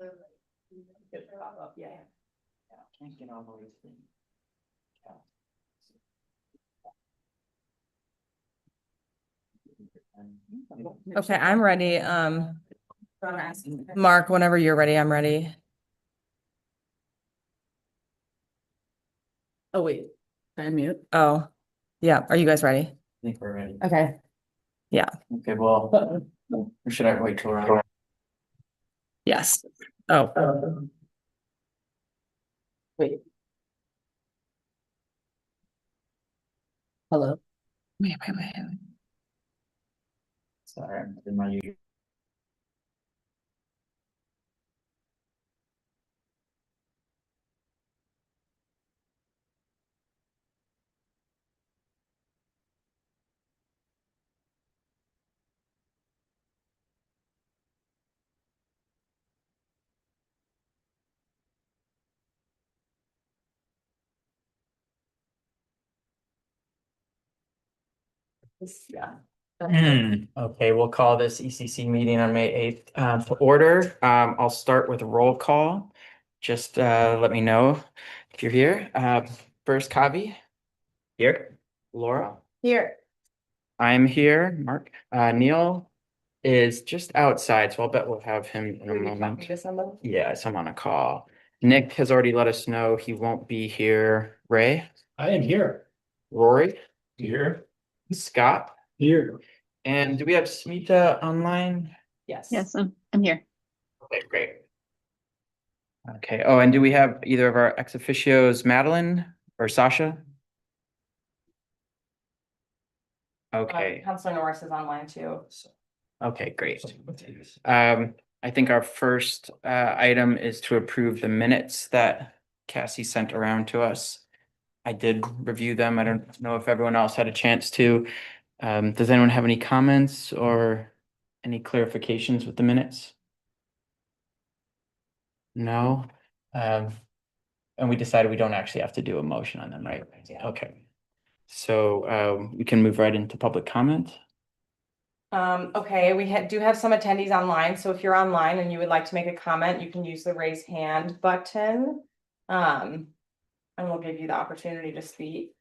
Yeah. Can't get all the way to Okay, I'm ready. Mark, whenever you're ready, I'm ready. Oh, wait, can I mute? Oh, yeah. Are you guys ready? I think we're ready. Okay. Yeah. Okay, well, or should I wait till we're on? Yes. Oh, Wait. Hello? wait. Sorry, I'm in my. Yeah. Okay, we'll call this ECC meeting on May 8th to order. I'll start with a roll call. Just let me know if you're here. First, Kavi. Here. Laura. here. I'm here. Mark. Neil is just outside, so I'll bet we'll have him in a moment. Yes, I'm on a call. Nick has already let us know he won't be here. Ray. I am here. Rory. Here. Scott. Here. And do we have Smita online? Yes. Yes, I'm here. Okay, great. Okay, oh, and do we have either of our ex officios, Madeline or Sasha? Okay, Counselor Norris is online too. okay, great. I think our first item is to approve the minutes that Cassie sent around to us. I did review them. I don't know if everyone else had a chance to. Does anyone have any comments or any clarifications with the minutes? No. And we decided we don't actually have to do a motion on them, right? Yeah. Okay. So we can move right into public comment. Okay, we do have some attendees online, so if you're online and you would like to make a comment, you can use the raise hand button. And we'll give you the opportunity to speak.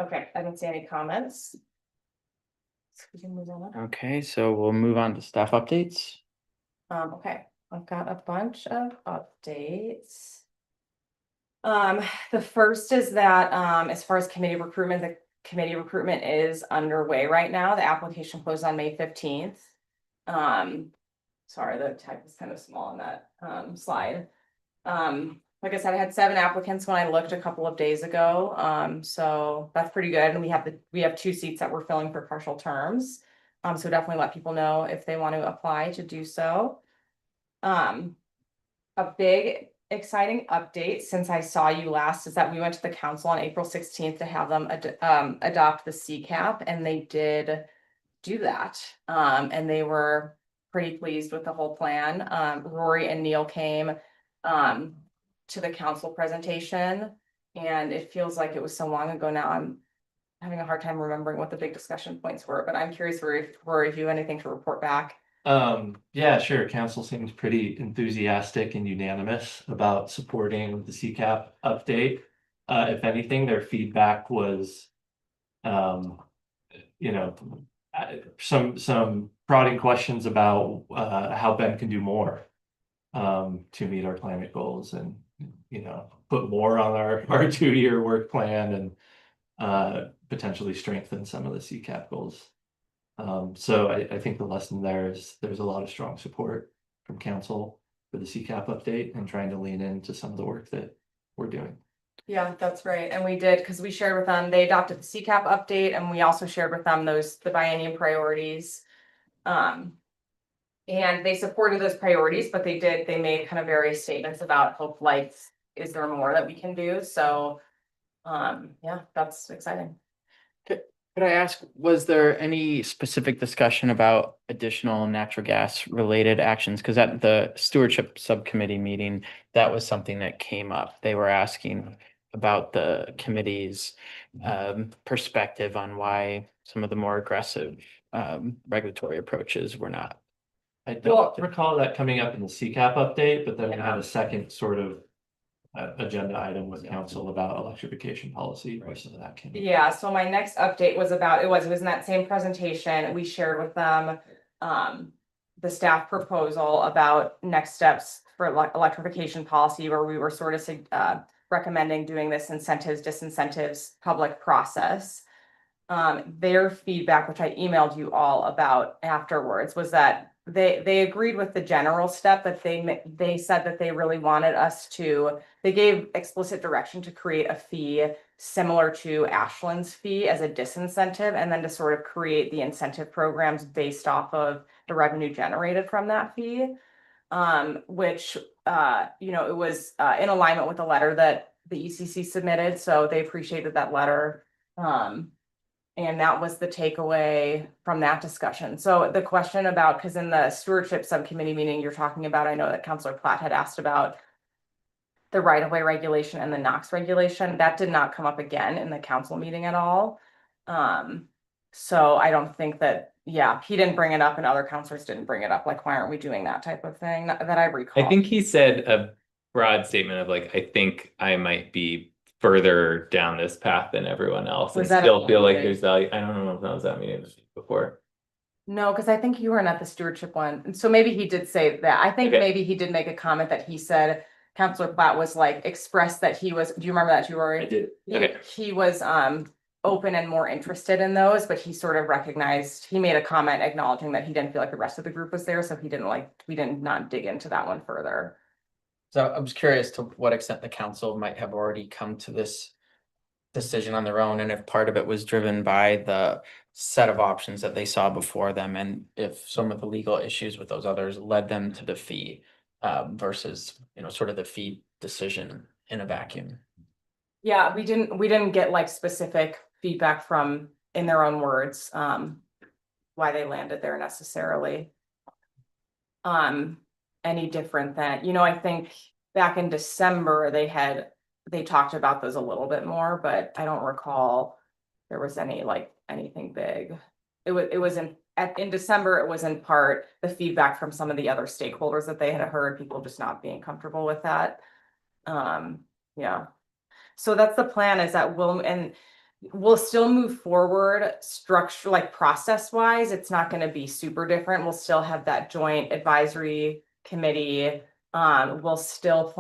Okay, I don't see any comments. So we can move on. Okay, so we'll move on to staff updates. Okay, I've got a bunch of updates. The first is that, as far as committee recruitment, the committee recruitment is underway right now. The application closed on May 15th. Sorry, the type is kind of small on that, slide. Like I said, I had 7 applicants when I looked a couple of days ago. So that's pretty good. And we have 2 seats that we're filling for partial terms. So definitely let people know if they want to apply to do so. A big exciting update since I saw you last is that we went to the council on April 16th to have them adopt the CCAP, and they did do that. And they were pretty pleased with the whole plan. Rory and Neil came to the council presentation, and it feels like it was so long ago now. I'm having a hard time remembering what the big discussion points were, but I'm curious, Rory, if you have anything to report back. Yeah, sure. Council seems pretty enthusiastic and unanimous about supporting the CCAP update. If anything, their feedback was, you know, some prodding questions about how Ben can do more to meet our climate goals and, put more on our 2-year work plan and potentially strengthen some of the CCAP goals. So I think the lesson there is there's a lot of strong support from council for the CCAP update and trying to lean into some of the work that we're doing. Yeah, that's right. And we did, because we shared with them, they adopted the CCAP update, and we also shared with them the biennium priorities. And they supported those priorities, but they made kind of various statements about hope lights. Is there more that we can do? So yeah, that's exciting. Could I ask, was there any specific discussion about additional natural gas related actions? Because at the stewardship subcommittee meeting, that was something that came up. They were asking about the committee's perspective on why some of the more aggressive regulatory approaches were not. I don't recall that coming up in the CCAP update, but then we had Yeah. a second sort of agenda item with council about electrification policy, where some of that came. Yeah, so my next update was about, it was in that same presentation, we shared with them, the staff proposal about next steps for electrification policy, where we were sort of, recommending doing this incentives, disincentives, public process. Their feedback, which I emailed you all about afterwards, was that they agreed with the general step, but they said that they really wanted us to, they gave explicit direction to create a fee similar to Ashland's fee as a disincentive, and then to sort of create the incentive programs based off of the revenue generated from that fee. Which, it was, in alignment with the letter that the ECC submitted, so they appreciated that letter. And that was the takeaway from that discussion. So the question about, because in the stewardship subcommittee meeting you're talking about, I know that Councilor Platt had asked about the right-of-way regulation and the NOx regulation. That did not come up again in the council meeting at all. So I don't think that, yeah, he didn't bring it up and other councilors didn't bring it up. Like, why aren't we doing that type of thing that I recall? I think he said a broad statement of like, I think I might be further down this path than everyone else and Was that still feel like okay? there's value. I don't know if that was that meeting before. No, because I think you weren't at the stewardship one. And so maybe he did say that. I think Okay. maybe he did make a comment that he said Councilor Platt was like expressed that he was, do you remember that, Jury? I did. He- Okay. He was open and more interested in those, but he sort of recognized, he made a comment acknowledging that he didn't feel like the rest of the group was there, so he didn't we didn't not dig into that one further. So I was curious to what extent the council might have already come to this decision on their own, and if part of it was driven by the set of options that they saw before them, and if some of the legal issues with those others led them to the fee versus, sort of the fee decision in a vacuum. Yeah, we didn't get like specific feedback from, in their own words, why they landed there necessarily. Any different than, I think back in December, they talked about those a little bit more, but I don't recall there was anything big. It was in December, it was in part the feedback from some of the other stakeholders that they had heard, people just not being comfortable with that. Yeah. So that's the plan, is that we'll still move forward structure, like process wise. It's not going to be super different. We'll still have that joint advisory committee. We'll still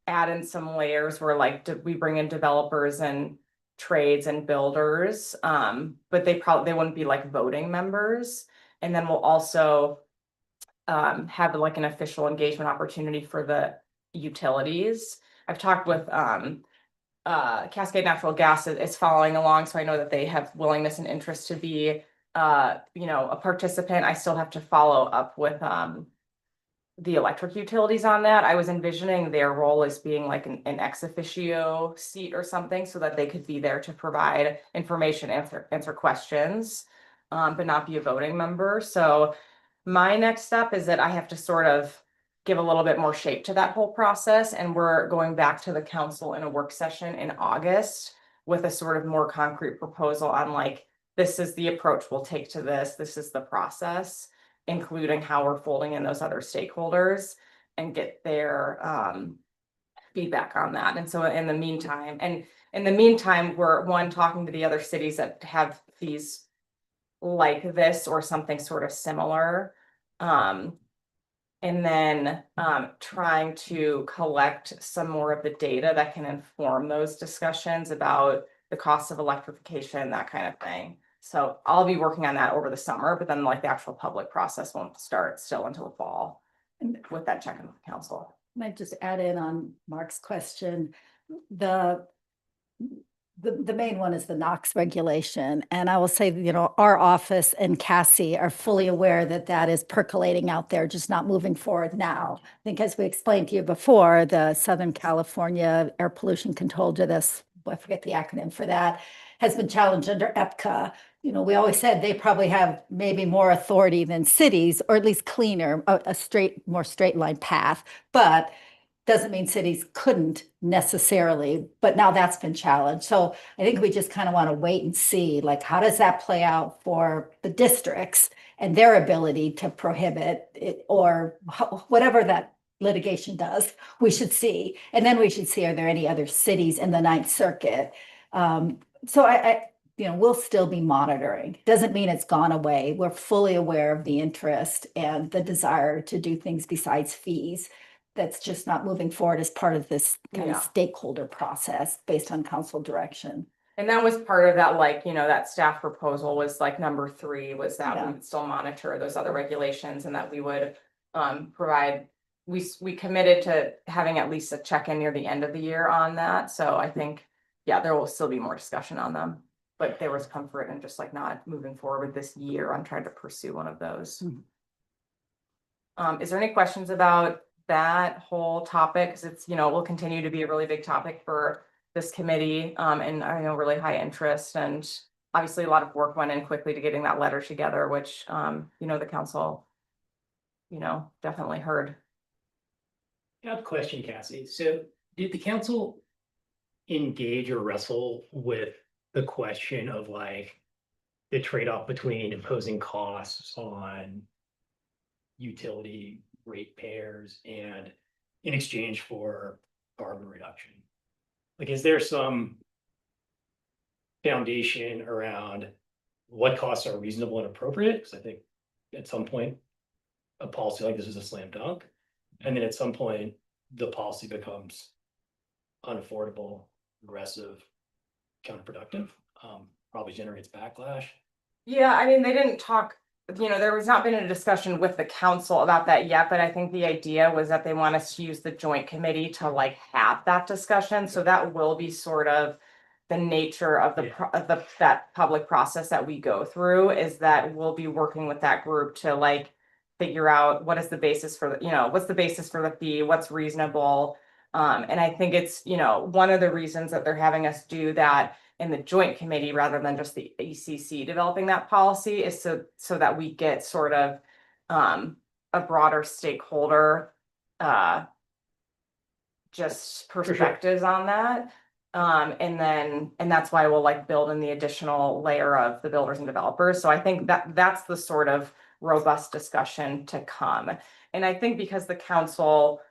add in some layers where we bring in developers and trades and builders. But they wouldn't be like voting members. And then we'll also have like an official engagement opportunity for the utilities. I've talked with Cascade Natural Gas is following along, so I know that they have willingness and interest to be a participant. I still have to follow up with the electric utilities on that. I was envisioning their role as being like an ex officio seat or something, so that they could be there to provide information, answer questions, but not be a voting member. So my next step is that I have to sort of give a little bit more shape to that whole process. And we're going back to the council in a work session in August with a sort of more concrete proposal on like, this is the approach we'll take to this is the process, including how we're folding in those other stakeholders and get their feedback on that. And so in the meantime, we're talking to the other cities that have fees like this or something sort of similar. And then trying to collect some more of the data that can inform those discussions about the cost of electrification, that kind of thing. So I'll be working on that over the summer, but then like the actual public process won't start still until the fall with that check-in with the council. Might just add in on Mark's question. The main one is the NOx regulation. And I will say, our office and Cassie are fully aware that that is percolating out there, just not moving forward now. I think as we explained to you before, the Southern California Air Pollution Control I forget the acronym for that, has been challenged under EPCA. We always said they probably have maybe more authority than cities, or at least cleaner, more straight line path. But Doesn't mean cities couldn't necessarily, but now that's been challenged. So I think we just kind of want to wait and see, like, how does that play out for the districts and their ability to prohibit it, or whatever that litigation does, we should see. And then we should see, are there any other cities in the Ninth Circuit? So we'll still be monitoring. Doesn't mean it's gone away. We're fully aware of the interest and the desire to do things besides fees. That's just not moving forward as part of this kind of Yeah. stakeholder process based on council direction. And that was part of that, like, that staff proposal was like number 3 was that Yeah. we would still monitor those other regulations and that we would provide. We committed to having at least a check-in near the end of the year on that. So I think, yeah, there will still be more discussion on them. But there was comfort in just like not moving forward this year on trying to pursue one of those. Is there any questions about that whole topic? Because it's, will continue to be a really big topic for this committee, and I know really high interest, and obviously a lot of work went in quickly to getting that letter together, which, the council, definitely heard. I have a question, Cassie. So did the council engage or wrestle with the question of like the trade-off between imposing costs on utility ratepayers and in exchange for carbon reduction? Like, is there some foundation around what costs are reasonable and appropriate? Because I think at some point a policy like this is a slam dunk. And then at some point, the policy becomes unaffordable, aggressive, counterproductive, probably generates backlash. Yeah, I mean, they didn't talk, there has not been a discussion with the council about that yet, but I think the idea was that they want us to use the joint committee to like have that discussion. So that will be sort of the nature of that public process that we go through, is that we'll be working with that group to like figure out what is the basis for what's the basis for the fee, what's reasonable. And I think it's, one of the reasons that they're having us do that in the joint committee rather than just the ACC developing that policy is so that we get sort of a broader stakeholder just perspectives on that. And that's why we'll like build in the additional layer of the builders and developers. So I think that's the sort of robust discussion to come. And I think because the council,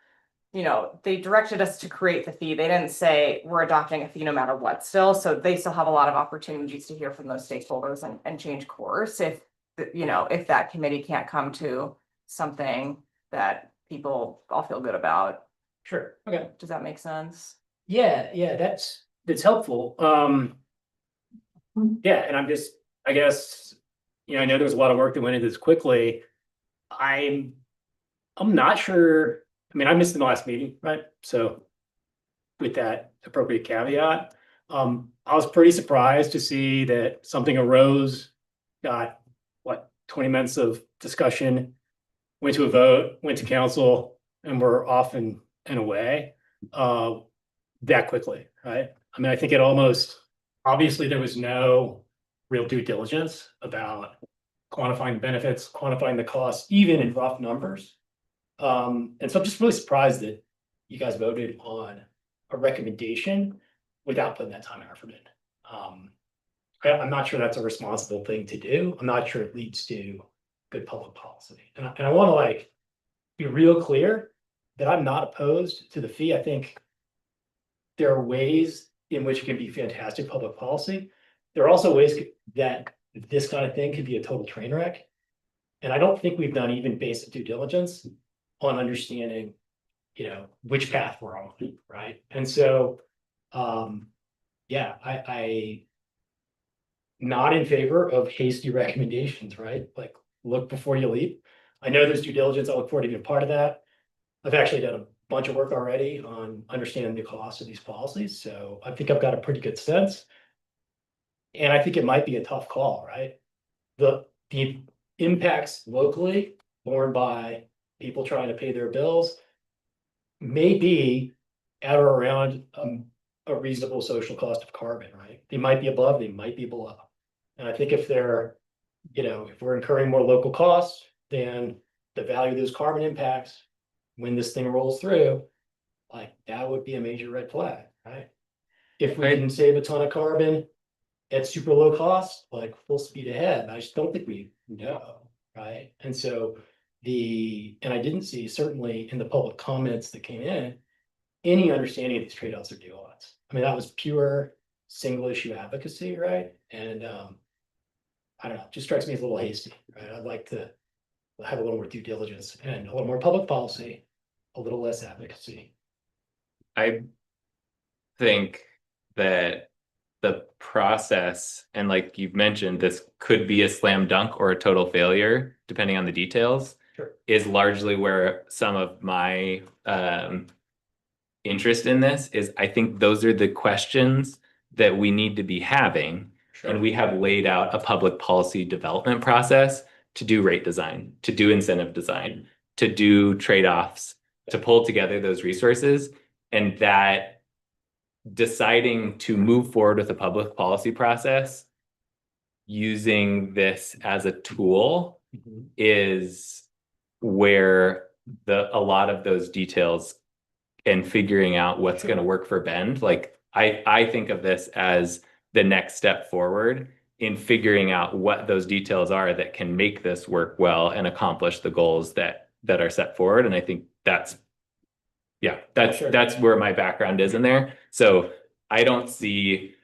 they directed us to create the fee. They didn't say we're adopting a fee no matter what still. So they still have a lot of opportunities to hear from those stakeholders and change course if that committee can't come to something that people all feel good about. Sure. Okay. Does that make sense? Yeah, that's helpful. Yeah, and I guess, I know there's a lot of work that went into this quickly. I'm not sure. I mean, I missed the last meeting, right? So with that appropriate caveat, I was pretty surprised to see that something arose, got 20 minutes of discussion, went to a vote, went to council, and we're off and away that quickly, right? I mean, I think obviously there was no real due diligence about quantifying the benefits, quantifying the costs, even in rough numbers. And so I'm just really surprised that you guys voted on a recommendation without putting that time and effort in. I'm not sure that's a responsible thing to do. I'm not sure it leads to good public policy. And I want to be real clear that I'm not opposed to the fee. I think there are ways in which it can be fantastic public policy. There are also ways that this kind of thing could be a total train wreck. And I don't think we've done even basic due diligence on understanding, which path we're on, right? And so, I not in favor of hasty recommendations, right? Like, look before you leap. I know there's due diligence. I look forward to being part of that. I've actually done a bunch of work already on understanding the cost of these policies. So I think I've got a pretty good sense. And I think it might be a tough call, right? The impacts locally borne by people trying to pay their bills may be at or around a reasonable social cost of carbon, right? They might be above, they might be below. And I think if we're incurring more local costs, then the value of those carbon impacts when this thing rolls through like that would be a major red flag, right? If we Right. can save a ton of carbon at super low cost, like full speed ahead, I just don't think we know, right? And so and I didn't see certainly in the public comments that came in, any understanding of these trade-offs or deal-outs. I mean, that was pure single issue advocacy, right? And I don't know, it just strikes me as a little hasty, right? I'd like to have a little more due diligence and a little more public policy, a little less advocacy. I think that the process, and like you've mentioned, this could be a slam dunk or a total failure, depending on the details, Sure. is largely where some of my interest in this is. I think those are the questions that we need to be having. And we have laid out a public policy development process to do rate design, to do incentive design, to do trade-offs, to pull together those resources. And that deciding to move forward with a public policy process using this as a tool is where a lot of those details and figuring out what's going to work for Bend. Like I think of this as the next step forward in figuring out what those details are that can make this work well and accomplish the goals that are set forward. And I think that's where my background is in there. So I don't see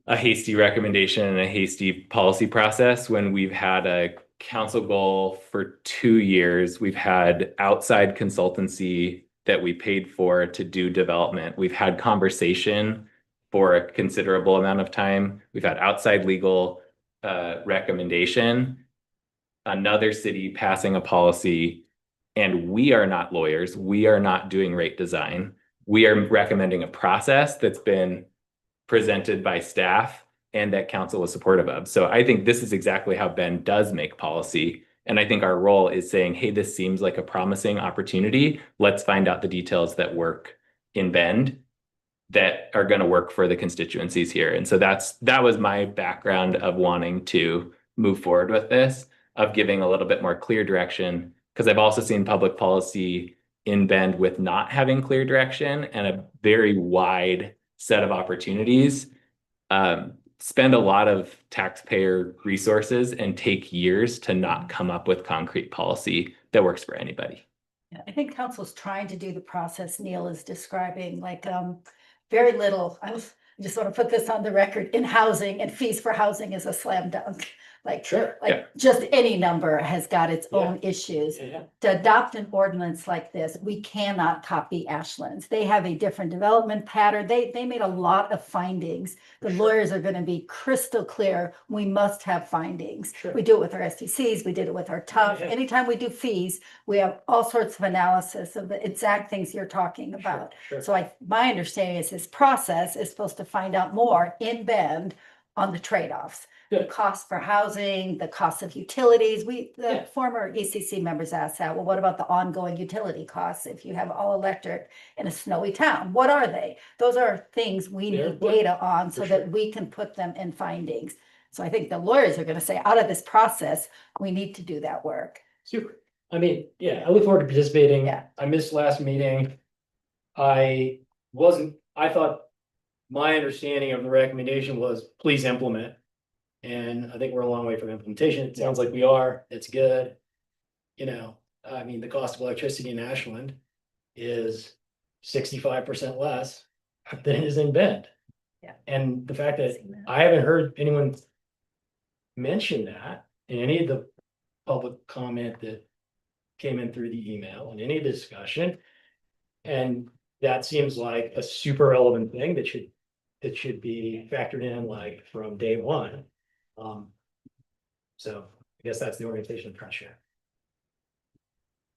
a hasty recommendation and a hasty policy process when we've had a council goal for 2 years. We've had outside consultancy that we paid for to do development. We've had conversation for a considerable amount of time. We've had outside legal recommendation, another city passing a policy, and we are not lawyers. We are not doing rate design. We are recommending a process that's been presented by staff and that council was supportive of. So I think this is exactly how Bend does make policy. And I think our role is saying, hey, this seems like a promising opportunity. Let's find out the details that work in Bend that are going to work for the constituencies here. And so that was my background of wanting to move forward with this, of giving a little bit more clear direction, because I've also seen public policy in Bend with not having clear direction and a very wide set of opportunities, spend a lot of taxpayer resources and take years to not come up with concrete policy that works for anybody. Yeah, I think council's trying to do the process Neil is describing, like, very little. I just want to put this on the record, in housing, and fees for housing is a slam dunk. Like, Sure. like just any number has got its own issues. Yeah. To adopt an ordinance like this, we cannot copy Ashland's. They have a different development pattern. They made a lot of findings. The lawyers are going to be crystal clear. We must have findings. Sure. We do it with our STCs. We did it with our TUF. Yeah. Anytime we do fees, we have all sorts of analysis of the exact things you're talking about. Sure. So my understanding is this process is supposed to find out more in Bend on the trade-offs. The Good. cost for housing, the cost of utilities. The Yeah. former ECC members asked that, well, what about the ongoing utility costs if you have all electric in a snowy town? What are they? Those are things we Yeah, need well, data on so for that sure. we can put them in findings. So I think the lawyers are gonna say, out of this process, we need to do that work. Super. I mean, yeah, I look forward to participating. Yeah. I missed last meeting. I thought my understanding of the recommendation was please implement. And I think we're a long way from implementation. It sounds like we are. It's good. You know, I mean, the cost of electricity in Ashland is 65% less than it is in Bend. Yeah. And the fact that Seen that. I haven't heard anyone mention that in any of the public comment that came in through the email and any discussion. And that seems like a super relevant thing that should be factored in like from day one. So I guess that's the orientation of trying to share.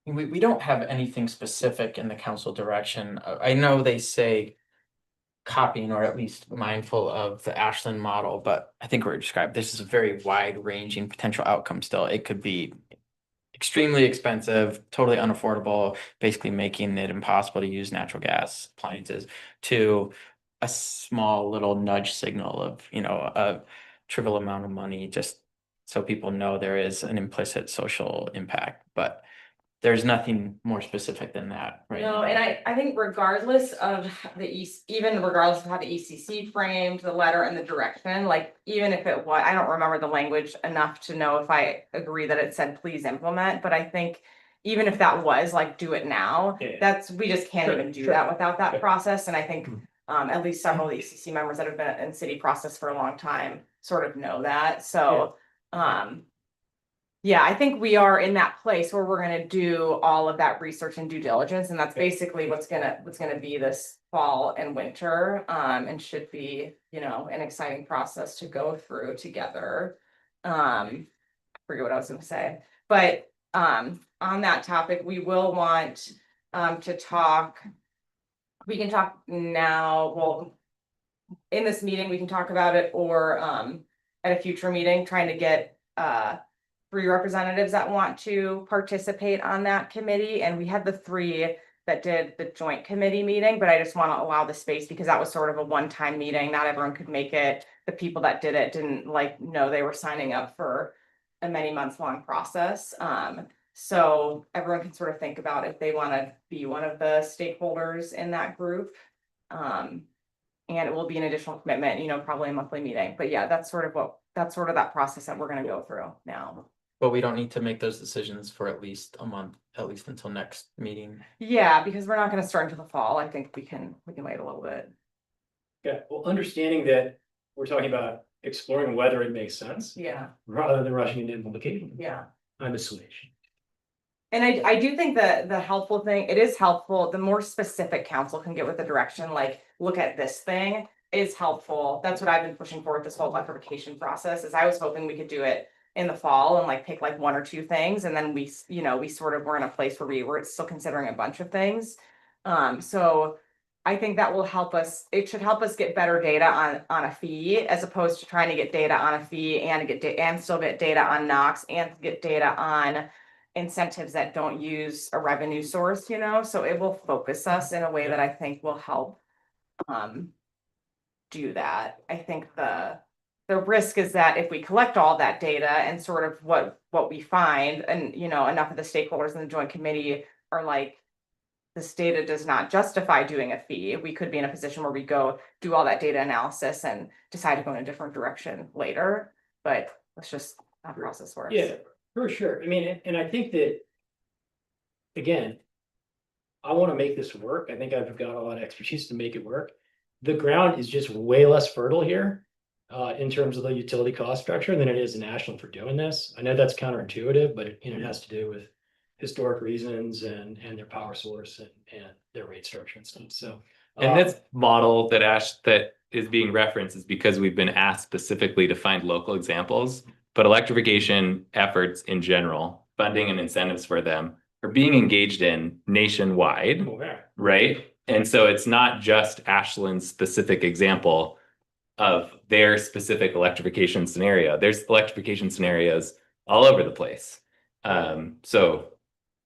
We don't have anything specific in the council direction. I know they say copying or at least mindful of the Ashland model, but I think we're described, this is a very wide ranging potential outcome still. It could be extremely expensive, totally unaffordable, basically making it impossible to use natural gas appliances, to a small little nudge signal of, a trivial amount of money, just so people know there is an implicit social impact. But there's nothing more specific than that, right? No, now. and I think regardless of even regardless of how the ECC framed the letter and the direction, like even if it was, I don't remember the language enough to know if I agree that it said please implement, but I think even if that was like do it now, Yeah. we just can't Sure, even do sure. that without that Okay. process. And I think at least several of the ECC members that have been in city process for a long time sort of know that. So yeah, I think we are in that place where we're gonna do all of that research and due diligence, and that's basically what's gonna be this fall and winter. And should be, you know, an exciting process to go through together. Forget what I was gonna say, but on that topic, we will want to talk. We can talk now, well, in this meeting, we can talk about it, or at a future meeting, trying to get 3 representatives that want to participate on that committee. And we had the 3 that did the joint committee meeting, but I just want to allow the space because that was sort of a one-time meeting. Not everyone could make it. The people that did it didn't like know they were signing up for a many months long process. So everyone can sort of think about if they want to be one of the stakeholders in that group. And it will be an additional commitment, you know, probably a monthly meeting. But yeah, that's sort of that process that we're gonna go through now. But we don't need to make those decisions for at least a month, at least until next meeting. Yeah, because we're not gonna start until the fall. I think we can wait a little bit. Yeah, well, understanding that we're talking about exploring whether it makes sense Yeah, rather than rushing into implementation. yeah. I'm assuaged. And I do think that the helpful thing, it is helpful, the more specific council can get with the direction, like, look at this thing is helpful. That's what I've been pushing for with this whole electrification process, is I was hoping we could do it in the fall and like pick like 1 or 2 things. And then we sort of were in a place where we were still considering a bunch of things. So I think that will help us, it should help us get better data on a fee, as opposed to trying to get data on a fee and still get data on NOx and get data on incentives that don't use a revenue source, you know, so it will focus us in a way that I think will help do that. I think the risk is that if we collect all that data and sort of what we find, and you know, enough of the stakeholders in the joint committee are like, this data does not justify doing a fee, we could be in a position where we go do all that data analysis and decide to go in a different direction later. But let's just how the process works. Yeah, for sure. I mean, and I think that, again, I want to make this work. I think I've got a lot of expertise to make it work. The ground is just way less fertile here in terms of the utility cost structure than it is in Ashland for doing this. I know that's counterintuitive, but it has to do with historic reasons and their power source and their rate structure and stuff. So And this model that is being referenced is because we've been asked specifically to find local examples, but electrification efforts in general, funding and incentives for them are being engaged in nationwide, right? And so it's not just Ashland's specific example of their specific electrification scenario. There's electrification scenarios all over the place. So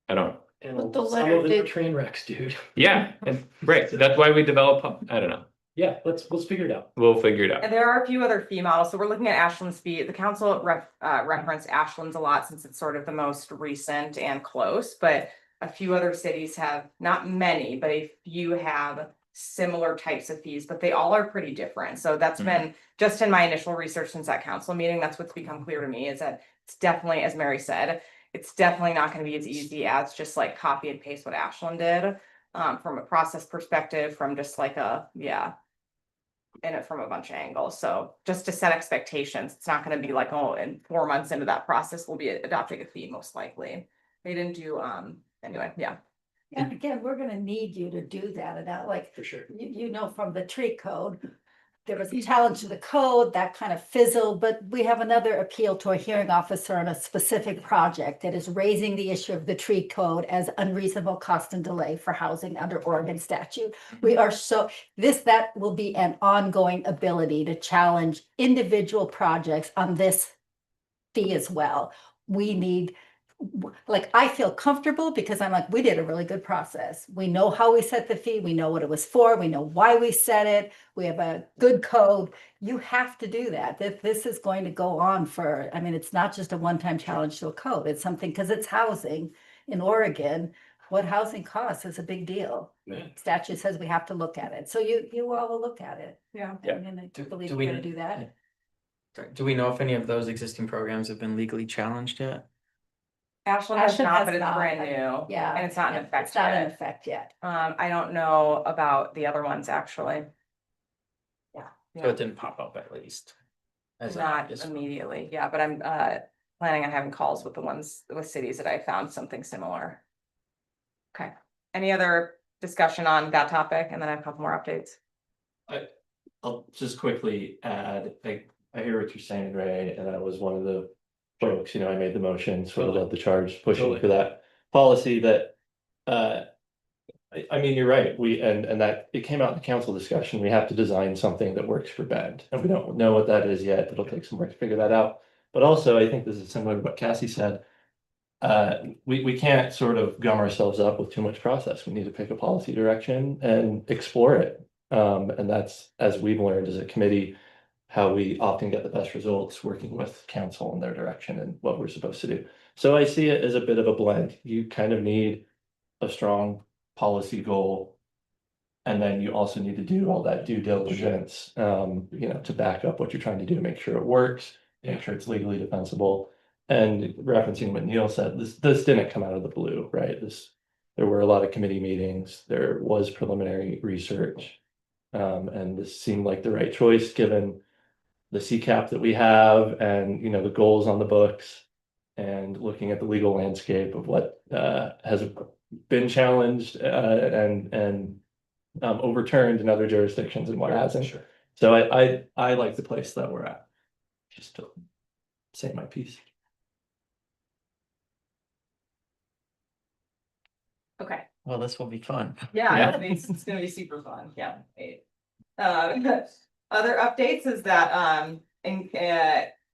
I don't. and But the some letter of them are did- train wrecks, dude. Yeah, and right. That's why we develop. I don't know. Yeah, let's figure it out. We'll figure it out. And there are a few other fee models. So we're looking at Ashland's fee. The council referenced Ashland's a lot since it's sort of the most recent and close, but a few other cities have, not many, but a few have similar types of fees, but they all are pretty different. So that's been just in my initial research since that council meeting, that's what's become clear to me, is that it's definitely, as Mary said, it's definitely not going to be as easy as just like copy and paste what Ashland did from a process perspective, from just like in it from a bunch of angles. So just to set expectations, it's not going to be like, oh, in 4 months into that process, we'll be adopting a fee most likely. They didn't do, anyway, yeah. And again, we're gonna need you to do that, and that, like, For sure. you know, from the tree code, there was a challenge to the code that kind of fizzled, but we have another appeal to a hearing officer on a specific project that is raising the issue of the tree code as unreasonable cost and delay for housing under Oregon statute. We are that will be an ongoing ability to challenge individual projects on this fee as well. We need, like, I feel comfortable because I'm like, we did a really good process. We know how we set the fee. We know what it was for. We know why we set it. We have a good code. You have to do that. This is going to go on for, I mean, it's not just a one-time challenge to a code. It's something, because it's housing. in Oregon, what housing costs is a big deal. Yeah. Statute says we have to look at it. So you all will look at it. Yeah. Yeah. And I Do- believe do we're we- gonna do that. Do we know if any of those existing programs have been legally challenged yet? Ashland has Ashland not, has but it's not. brand new. Yeah. And it's not in effect It's not in yet. effect yet. I don't know about the other ones, actually. So it didn't pop up at least. As of Not this- immediately, yeah, but I'm planning on having calls with the ones with cities that I found something similar. Okay, any other discussion on that topic? And then I have a couple more updates. I'll just quickly add, I hear what you're saying, Ray, and I was one of the folks, I made the motion, sort of led the charge, pushing Totally. for that policy that. I mean, you're right, and that, it came out in the council discussion, we have to design something that works for Bend, and we don't know what that is yet, it'll take some work to figure that out. But also, I think this is similar to what Cassie said. We can't sort of gum ourselves up with too much process, we need to pick a policy direction and explore it. And that's, as we've learned as a committee, how we often get the best results, working with council in their direction and what we're supposed to do. So I see it as a bit of a blend, you kind of need a strong policy goal. And then you also need to do all that due diligence, to back up what you're trying to do, make sure it works, make sure it's legally defensible. And referencing what Neil said, this didn't come out of the blue, right? There were a lot of committee meetings, there was preliminary research. And this seemed like the right choice, given the CCAP that we have and, the goals on the books. And looking at the legal landscape of what has been challenged and overturned in other jurisdictions and what hasn't. Sure. So I like the place that we're at. Just to say my piece. Okay, Well, this will be fun. yeah, it's gonna be super fun, yeah. Wait. Other updates is that,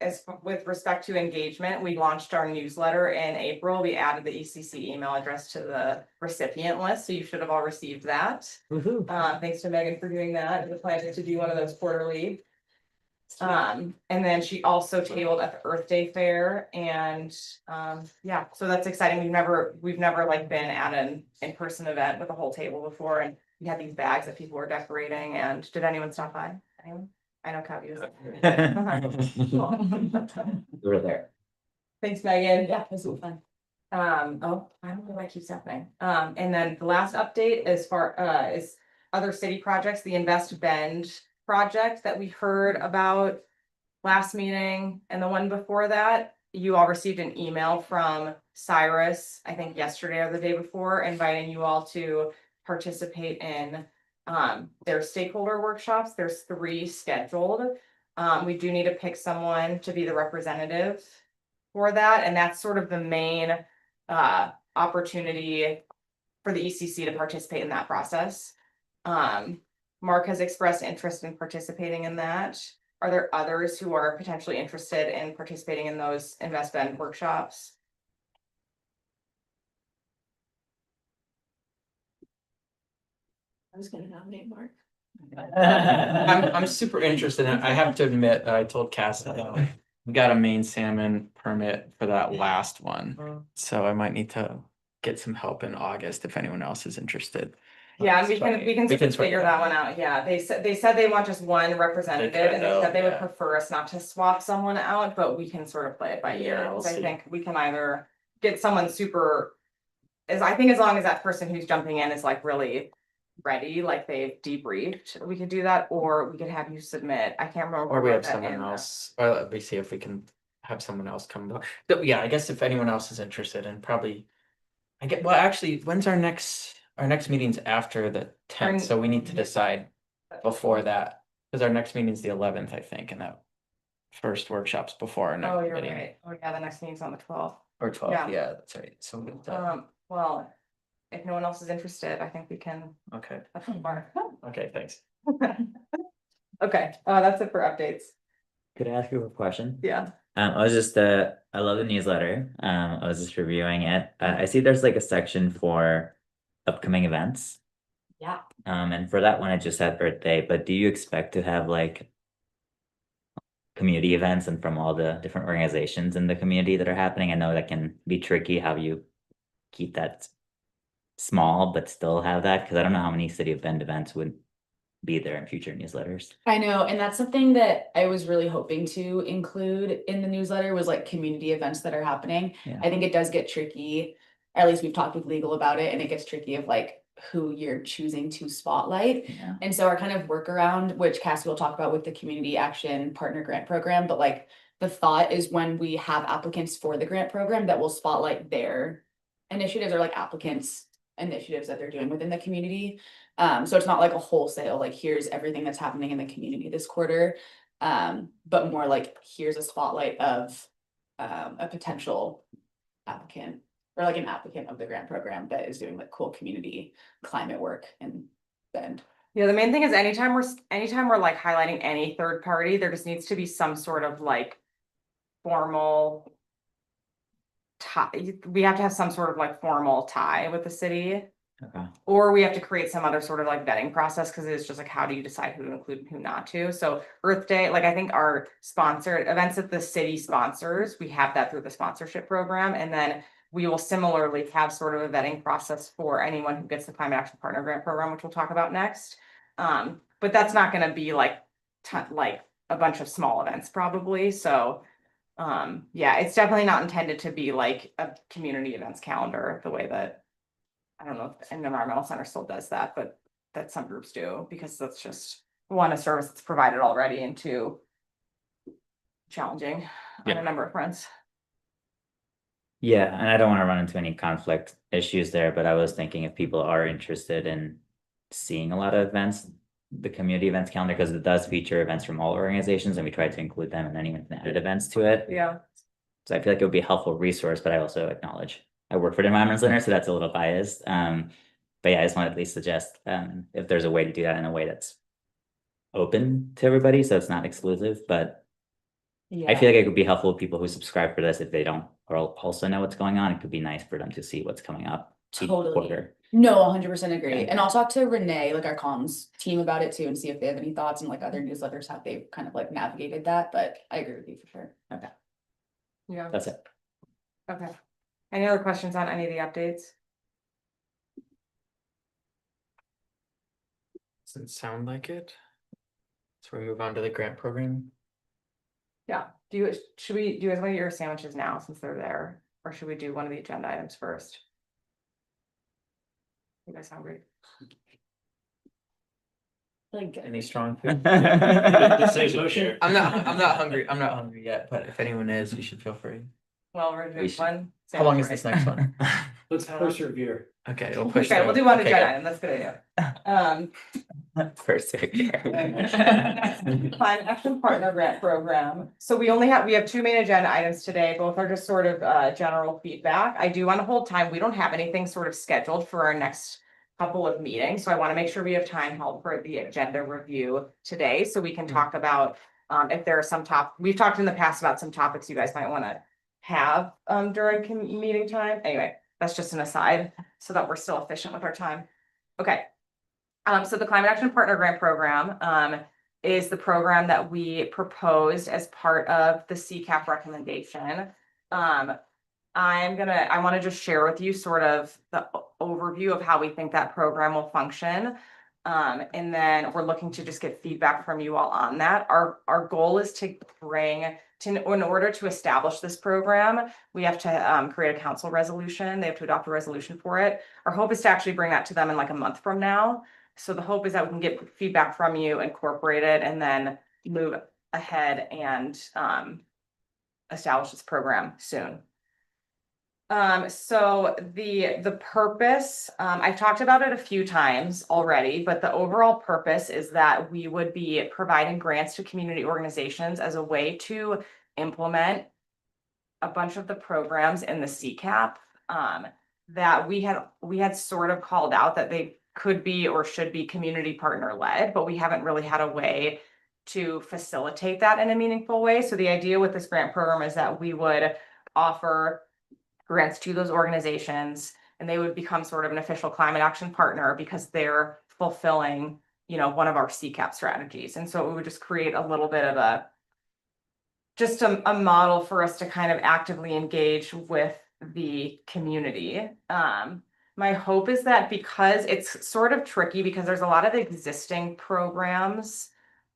as with respect to engagement, we launched our newsletter in April. We added the ECC email address to the recipient list, so you should have all received that. Thanks to Megan for doing that. The plan is to do one of those quarterly. And then she also tabled at the Earth Day Fair and, yeah, so that's exciting. We've never like been at an in-person event with a whole table before, and we had these bags that people were decorating. And did anyone stop by? Anyone? I know Covey was. We were there. Thanks, Megan. Yeah, this was fun. Oh, I don't know why it keeps happening. And then the last update as far is other city projects, the Invest Bend project that we heard about last meeting and the one before that. You all received an email from Cyrus, I think yesterday or the day before, inviting you all to participate in their stakeholder workshops. There's 3 scheduled. We do need to pick someone to be the representative for that, and that's sort of the main opportunity for the ECC to participate in that process. Mark has expressed interest in participating in that. Are there others who are potentially interested in participating in those Invest Bend workshops? I was gonna nominate Mark. I'm super interested in, I have to admit, that I told Cass that we got a Maine salmon permit for that last one. So I might need to get some help in August if anyone else is interested. Yeah, and we can We can figure that one out. Yeah, they said they want just one representative, and they said they would yeah. prefer us not to swap someone out, but we can sort of play it by ear. Yeah, we'll 'Cause I see. think we can either get someone super. I think as long as that person who's jumping in is like really ready, like they've debriefed, we could do that, or we could have you submit. I can't remember. Or we what have that someone in the- else, or let me see if we can have someone else come. Yeah, I guess if anyone else is interested and probably. Well, actually, when's our next meeting's after the 10th, so we need to decide before that. Cause our next meeting's the 11th, I think, and that first workshop's before our Oh, next you're meeting. right. Oh, yeah, the next meeting's on the 12th. Or 12th, Yeah. yeah, that's right, so, Well, if no one else is interested, I think we can. okay, That's more. okay, thanks. Okay, that's it for updates. Could I ask you a question? Yeah. I was just I love the newsletter. I was just reviewing it. I see there's like a section for upcoming events. Yeah. And for that one, it just said Earth Day, but do you expect to have like community events and from all the different organizations in the community that are happening? I know that can be tricky how you keep that small, but still have that, because I don't know how many City of Bend events would be there in future newsletters. I know, and that's something that I was really hoping to include in the newsletter was like community events that are happening. Yeah. I think it does get tricky, or at least we've talked with legal about it, and it gets tricky of like who you're choosing to spotlight. Yeah. And so our kind of workaround, which Cassie will talk about with the Community Action Partner Grant Program, but like the thought is when we have applicants for the grant program that will spotlight their initiatives or like applicants' initiatives that they're doing within the community. So it's not like a wholesale, like here's everything that's happening in the community this quarter. But more like here's a spotlight of a potential applicant or like an applicant of the grant program that is doing like cool community climate work in Bend. Yeah, the main thing is anytime we're like highlighting any third party, there just needs to be some sort of like formal tie. We have to have some sort of like formal tie with the city. Okay. Or we have to create some other sort of like vetting process, because it's just like, how do you decide who to include and who not to? So Earth Day, like I think our sponsored events that the city sponsors, we have that through the sponsorship program. And then we will similarly have sort of a vetting process for anyone who gets the Climate Action Partner Grant Program, which we'll talk about next. But that's not gonna be like a bunch of small events probably. So yeah, it's definitely not intended to be like a community events calendar the way that I don't know if an environmental center still does that, but that some groups do, because that's just one, a service that's provided already, and two, challenging on Yeah. a number of fronts. Yeah, and I don't want to run into any conflict issues there, but I was thinking if people are interested in seeing a lot of events, the community events calendar, because it does feature events from all organizations, and we try to include them, and then even added events to it. Yeah. So I feel like it would be a helpful resource, but I also acknowledge I work for the environmental center, so that's a little biased. But yeah, I just wanted to at least suggest if there's a way to do that in a way that's open to everybody, so it's not exclusive, but I feel like it could be helpful to people who subscribe for this if they don't or also know what's going on. It could be nice for them to see what's coming up each Totally. quarter. No, 100% agree. Yeah. And I'll talk to Renee, like our comms team, about it too, and see if they have any thoughts and like other newsletters, how they've kind of like navigated that, but I agree with you for sure. Okay. Yeah. That's it. Okay. Any other questions on any of the updates? Doesn't sound like it. So we move on to the grant program. Yeah, do you guys want to eat your sandwiches now since they're there, or should we do one of the agenda items first? You guys hungry? Like, Any strong food? Motion. I'm not hungry yet, but if anyone is, you should feel free. Well, we're doing should- one. How long is sandwich, this next one? Let's persevere. Okay, we'll push. Okay, through. we'll do one Okay, agenda item, that's a good idea. First. Climate Action Partner Grant Program. So we have two main agenda items today. Both are just sort of general feedback. I do want to hold time. We don't have anything sort of scheduled for our next couple of meetings. So I want to make sure we have time held for the agenda review today, so we can talk about if there are some we've talked in the past about some topics you guys might want to have during meeting time. Anyway, that's just an aside so that we're still efficient with our time. Okay. So the Climate Action Partner Grant Program is the program that we proposed as part of the CCAP recommendation. I want to just share with you sort of the overview of how we think that program will function. And then we're looking to just get feedback from you all on that. Our goal is to in order to establish this program, we have to create a council resolution. They have to adopt a resolution for it. Our hope is to actually bring that to them in like a month from now. So the hope is that we can get feedback from you, incorporate it, and then move ahead and establish this program soon. So the purpose, I've talked about it a few times already, but the overall purpose is that we would be providing grants to community organizations as a way to implement a bunch of the programs in the CCAP that we had sort of called out that they could be or should be community partner led, but we haven't really had a way to facilitate that in a meaningful way. So the idea with this grant program is that we would offer grants to those organizations, and they would become sort of an official climate action partner because they're fulfilling, one of our CCAP strategies. And so it would just create a little bit of a model for us to kind of actively engage with the community. My hope is that because it's sort of tricky because there's a lot of existing programs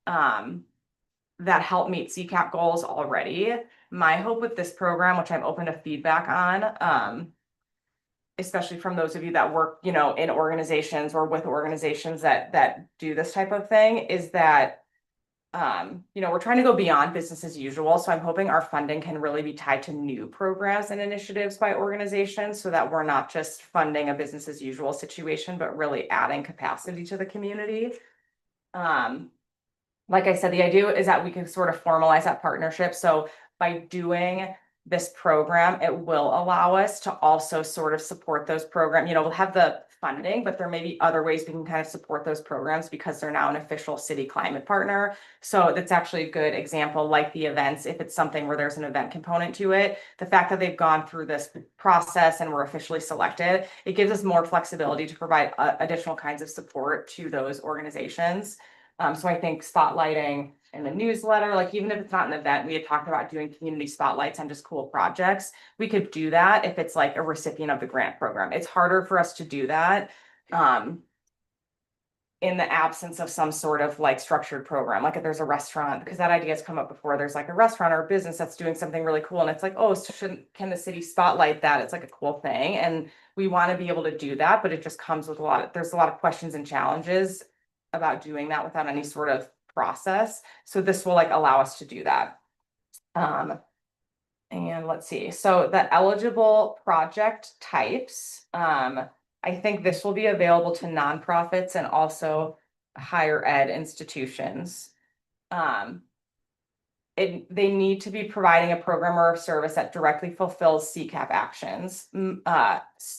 that help meet CCAP goals already. My hope with this program, which I'm open to feedback on, especially from those of you that work, you know, in organizations or with organizations that do this type of thing, is that you know, we're trying to go beyond business as usual. So I'm hoping our funding can really be tied to new programs and initiatives by organizations so that we're not just funding a business as usual situation, but really adding capacity to the community. Like I said, the idea is that we can sort of formalize that partnership. So by doing this program, it will allow us to also sort of support those programs. You know, we'll have the funding, but there may be other ways we can kind of support those programs because they're now an official city climate partner. So that's actually a good example, like the events, if it's something where there's an event component to it, the fact that they've gone through this process and were officially selected, it gives us more flexibility to provide additional kinds of support to those organizations. So I think spotlighting in the newsletter, like even if it's not an event, we had talked about doing community spotlights on just cool projects. We could do that if it's like a recipient of the grant program. It's harder for us to do that in the absence of some sort of like structured program, like if there's a restaurant, because that idea has come up before. There's like a restaurant or a business that's doing something really cool. And it's like, oh, can the city spotlight that? It's like a cool thing. And we want to be able to do that, but it just comes with there's a lot of questions and challenges about doing that without any sort of process. So this will like allow us to do that. And let's see, so the eligible project types, I think this will be available to nonprofits and also higher ed institutions. They need to be providing a program or a service that directly fulfills CCAP actions.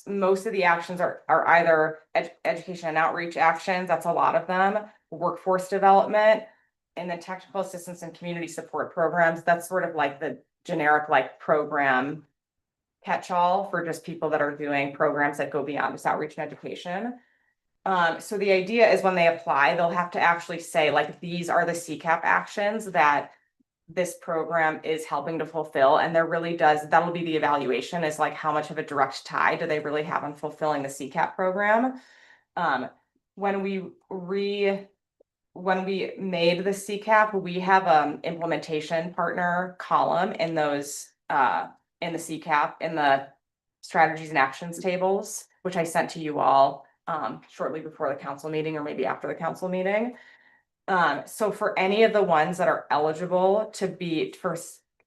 Most of the actions are either education and outreach actions, that's a lot of them, workforce development, and then technical assistance and community support programs. That's sort of like the generic like program catch-all for just people that are doing programs that go beyond just outreach and education. So the idea is when they apply, they'll have to actually say like, these are the CCAP actions that this program is helping to fulfill. And there really that'll be the evaluation, is like how much of a direct tie do they really have on fulfilling the CCAP program. When we made the CCAP, we have implementation partner column in those in the CCAP, in the strategies and actions tables, which I sent to you all shortly before the council meeting or maybe after the council meeting. So for any of the ones that are eligible to be for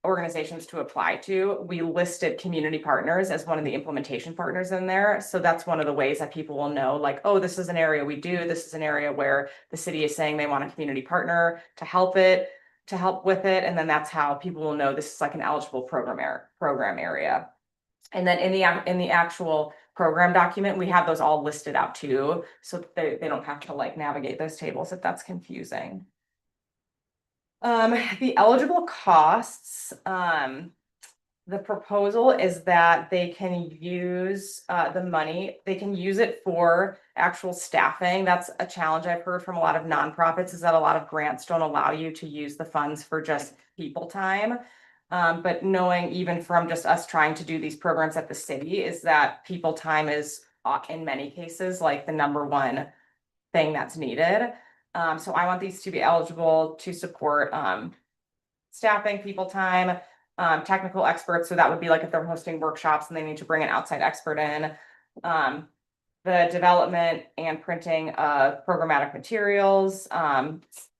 organizations to apply to, we listed community partners as one of the implementation partners in there. So that's one of the ways that people will know, like, oh, this is an area we do. This is an area where the city is saying they want a community partner to help with it. And then that's how people will know this is like an eligible program area. And then in the actual program document, we have those all listed out too, so they don't have to like navigate those tables if that's confusing. The eligible costs, the proposal is that they can use the money, they can use it for actual staffing. That's a challenge I've heard from a lot of nonprofits, is that a lot of grants don't allow you to use the funds for just people time. But knowing even from just us trying to do these programs at the city is that people time is in many cases like the number one thing that's needed. So I want these to be eligible to support staffing, people time, technical experts. So that would be like if they're hosting workshops and they need to bring an outside expert in. The development and printing of programmatic materials.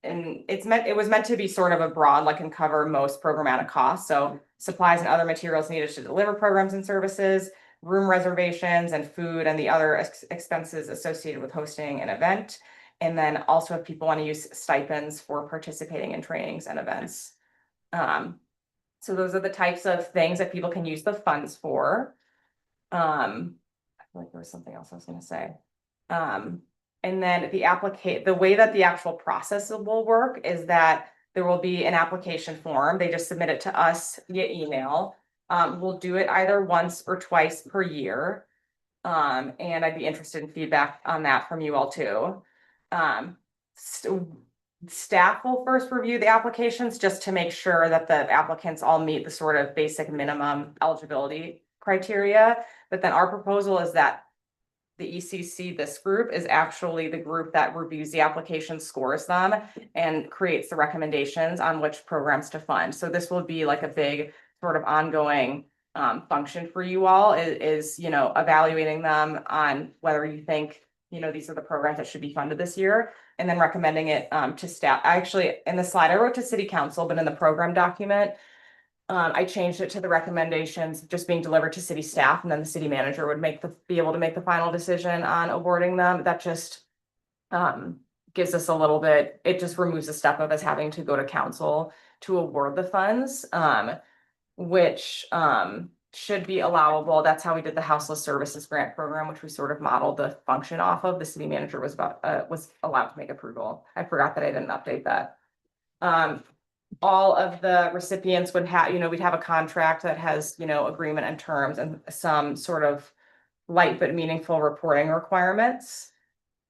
And it was meant to be sort of a broad, like, and cover most programmatic costs. So supplies and other materials needed to deliver programs and services, room reservations and food and the other expenses associated with hosting an event. And then also if people want to use stipends for participating in trainings and events. So those are the types of things that people can use the funds for. I feel like there was something else I was going to say. And then the way that the actual process will work is that there will be an application form. They just submit it to us via email. We'll do it either once or twice per year. And I'd be interested in feedback on that from you all too. Staff will first review the applications just to make sure that the applicants all meet the sort of basic minimum eligibility criteria, but then our proposal is that the ECC, this group, is actually the group that reviews the application, scores them, and creates the recommendations on which programs to fund. So this will be like a big sort of ongoing function for you all is, you know, evaluating them on whether you think, you know, these are the programs that should be funded this year, and then recommending it to staff. Actually, in the slide, I wrote to city council, but in the program document, I changed it to the recommendations just being delivered to city staff, and then the city manager would be able to make the final decision on awarding them. That just gives us a little bit, it just removes a step of us having to go to council to award the funds, which should be allowable. That's how we did the houseless services grant program, which we sort of modeled the function off of. The city manager was allowed to make approval. I forgot that I didn't update that. All of the recipients would have, you know, we'd have a contract that has, you know, agreement and terms and some sort of light but meaningful reporting requirements.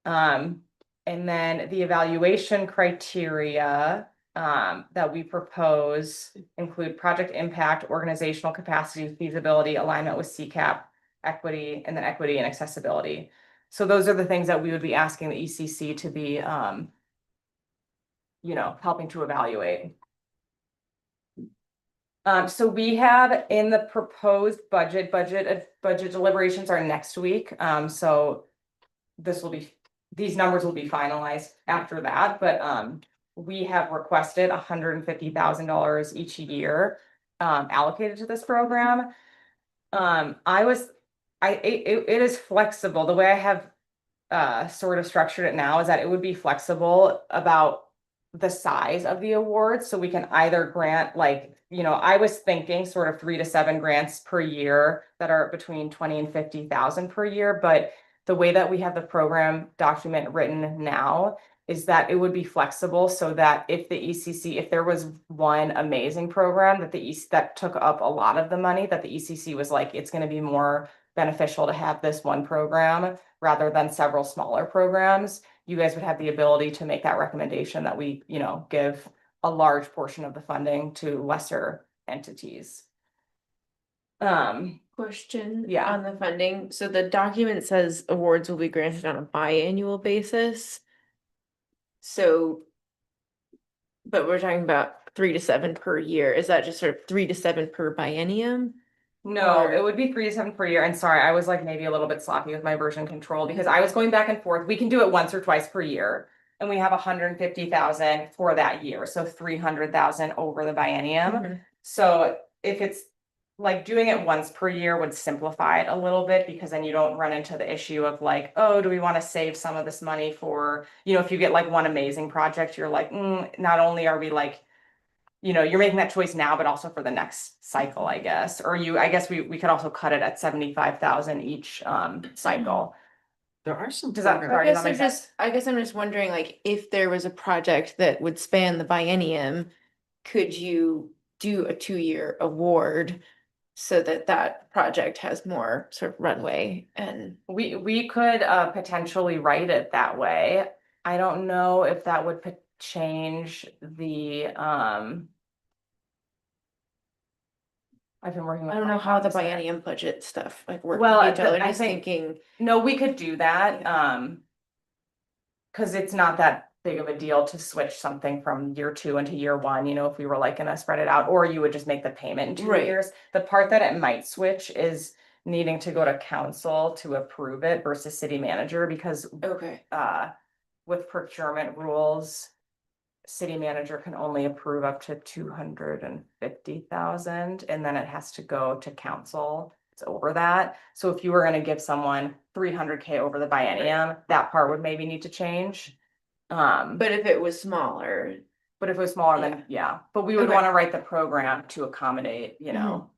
And then the evaluation criteria that we propose include project impact, organizational capacity, feasibility, alignment with CCAP, equity, and then equity and accessibility. So those are the things that we would be asking the ECC to be, you know, helping to evaluate. So we have in the proposed budget deliberations are next week. So these numbers will be finalized after that, but we have requested $150,000 each year allocated to this program. It is flexible. The way I have sort of structured it now is that it would be flexible about the size of the award. So we can either grant, like, you know, I was thinking sort of 3 to 7 grants per year that are between 20 and 50,000 per year. But the way that we have the program document written now is that it would be flexible, so that if the ECC, if there was one amazing program that took up a lot of the money, that the ECC was like, it's going to be more beneficial to have this one program rather than several smaller programs, you guys would have the ability to make that recommendation that we, you know, give a large portion of the funding to lesser entities. Question. Yeah. On the funding. So the document says awards will be granted on a biannual basis. So, but we're talking about 3 to 7 per year. Is that just sort of 3 to 7 per biennium? No, Or- it would be 3 to 7 per year. And sorry, I was like maybe a little bit sloppy with my version control because I was going back and forth. We can do it once or twice per year. And we have 150,000 for that year. So 300,000 over the biennium. Mhm. So if it's like doing it once per year would simplify it a little bit, because then you don't run into the issue of like, oh, do we want to save some of this money for, you know, if you get like one amazing project, you're like, not only are we like, you know, you're making that choice now, but also for the next cycle, I guess. Or I guess we could also cut it at 75,000 each cycle. There are some. Does that- programs- Sorry, does that make sense? I guess I'm just wondering, like, if there was a project that would span the biennium, could you do a 2-year award so that that project has more sort of runway and We could potentially write it that way. I don't know if that would change the I've been working with. I don't my know how the office. biennium budget stuff like works. Well, with each other. I Just think- thinking, No, we could do that. Cause it's not that big of a deal to switch something from year 2 into year 1, you know, if we were like gonna spread it out, or you would just make the payment in 2 Right. years. The part that it might switch is needing to go to council to approve it versus city manager, because okay, with procurement rules, city manager can only approve up to 250,000, and then it has to go to council. It's over that. So if you were gonna give someone 300K over the biennium, that part would maybe need to change. but if it was smaller, But if it was smaller, then yeah, but we would Okay. wanna write the program to accommodate, you know.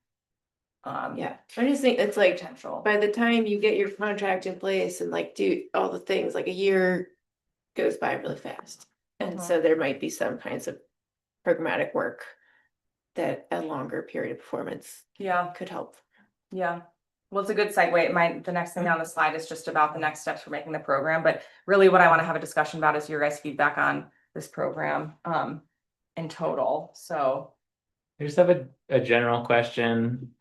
yeah, I just think it's like Potential. by the time you get your contract in place and like do all the things, like a year goes by really fast. And Mhm. so there might be some kinds of programmatic work that a longer period of performance Yeah, could help. yeah. Well, it's a good segue. The next thing on the slide is just about the next steps for making the program, but really what I want to have a discussion about is your guys' feedback on this program in total. So I just have a general question.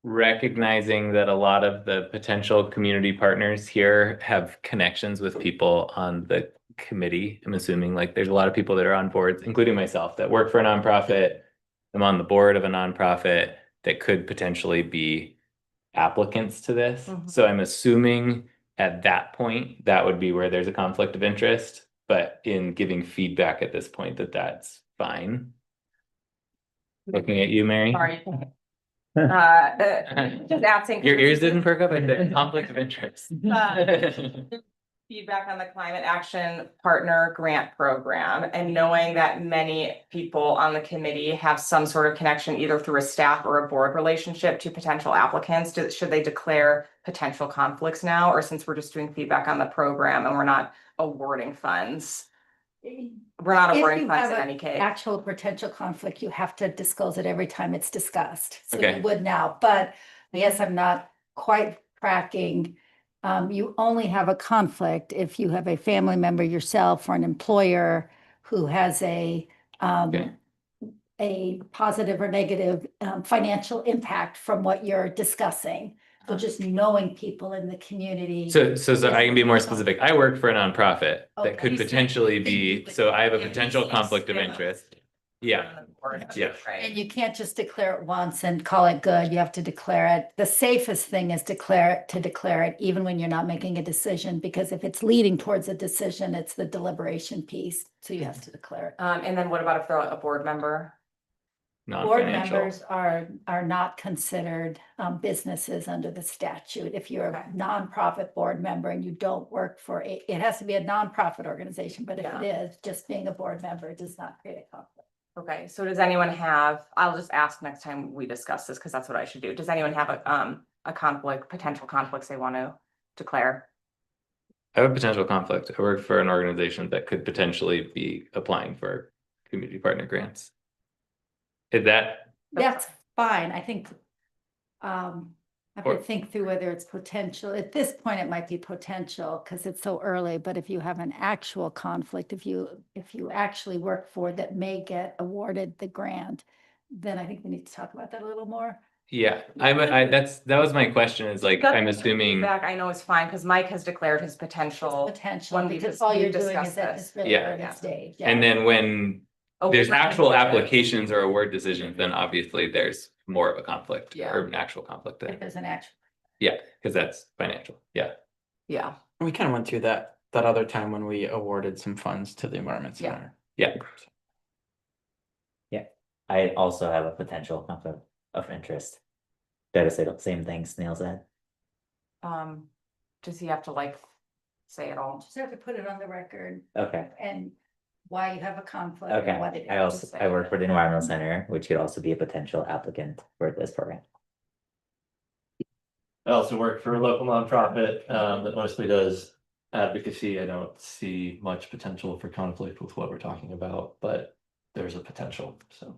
recognizing that a lot of the potential community partners here have connections with people on the committee. I'm assuming like there's a lot of people that are on boards, including myself, that work for a nonprofit. I'm on the board of a nonprofit that could potentially be applicants to this. Mhm. So I'm assuming at that point, that would be where there's a conflict of interest. But in giving feedback at this point, that's fine. Looking at you, Mary. Sorry. Just asking. Your ears didn't perk up. I said conflict of interest. Feedback on the Climate Action Partner Grant Program, and knowing that many people on the committee have some sort of connection either through a staff or a board relationship to potential applicants. Should they declare potential conflicts now, or since we're just doing feedback on the program and we're not awarding funds? We're not If awarding you funds have in a any case. Actual potential conflict, you have to disclose it every time it's discussed. So Okay. you would now, but I guess I'm not quite tracking. You only have a conflict if you have a family member yourself or an employer who has Okay. a positive or negative financial impact from what you're discussing. So just knowing people in the community. So I can be more specific. I work for a nonprofit that could Okay. potentially be, so I have a Yeah, potential yes, conflict of yeah. interest. Yeah, yeah. Right. And you can't just declare it once and call it good. You have to declare it. The safest thing is declare it even when you're not making a decision, because if it's leading towards a decision, it's the deliberation piece. So you have to declare it. And then what about if they're a board member? Board Non-financial. members are not considered businesses under the statute. If you're a nonprofit board member and you don't work for it has to be a nonprofit organization, but if it is, just being a board member does not create a conflict. Okay, so does anyone have, I'll just ask next time we discuss this, because that's what I should do. Does anyone have a conflict, potential conflicts they want to declare? I have a potential conflict. I work for an organization that could potentially be applying for community partner grants. Is that, That's fine. I think I have to Or- think through whether it's potential. At this point, it might be potential because it's so early, but if you have an actual conflict, if you actually work for that may get awarded the grant, then I think we need to talk about that a little more. yeah, that was my question is like, I'm assuming, Feedback, I know is fine, because Mike has declared his potential. Potential, when we because all we you're doing discussed is at this. this really Yeah. early stage. and then when Oh, there's we're not actual gonna do that. applications or award decisions, then obviously there's more of a conflict Yeah. or an actual conflict If there. there's an actual. Yeah, because that's financial. Yeah. Yeah, We kind of went through that other time when we awarded some funds to the Environment Yeah. Center. Yeah. I also have a potential conflict of interest. Better say the same thing Snail said. does he have to like say it all? Just have to put it on the record Okay. and why you have a conflict. Okay, and what it I is. also, I work for the Environmental Center, which could also be a potential applicant for this program. I also work for a local nonprofit that mostly does advocacy. I don't see much potential for conflict with what we're talking about, but there's a potential, so.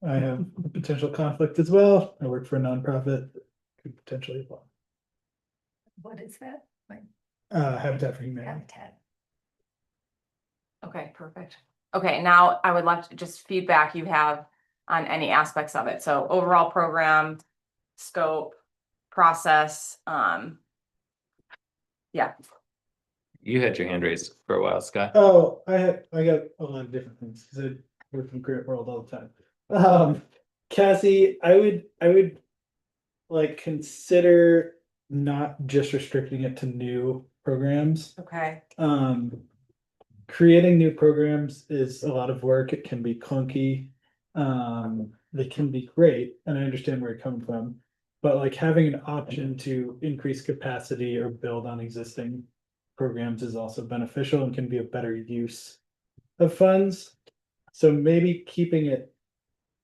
I have a potential conflict as well. I work for a nonprofit, that could potentially apply. What is that? Like Habitat for Humanity. habitat. Okay, perfect. Okay, now I would like to just feedback you have on any aspects of it. So overall program, scope, process, yeah. You had your hand raised for a while, Scott. Oh, I got a lot of different things because I work in Grant World all the time. Cassie, I would like consider not just restricting it to new programs. Okay. Creating new programs is a lot of work. It can be clunky. They can be great, and I understand where you're coming from. But like having an option to increase capacity or build on existing programs is also beneficial and can be a better use of funds. So maybe keeping it,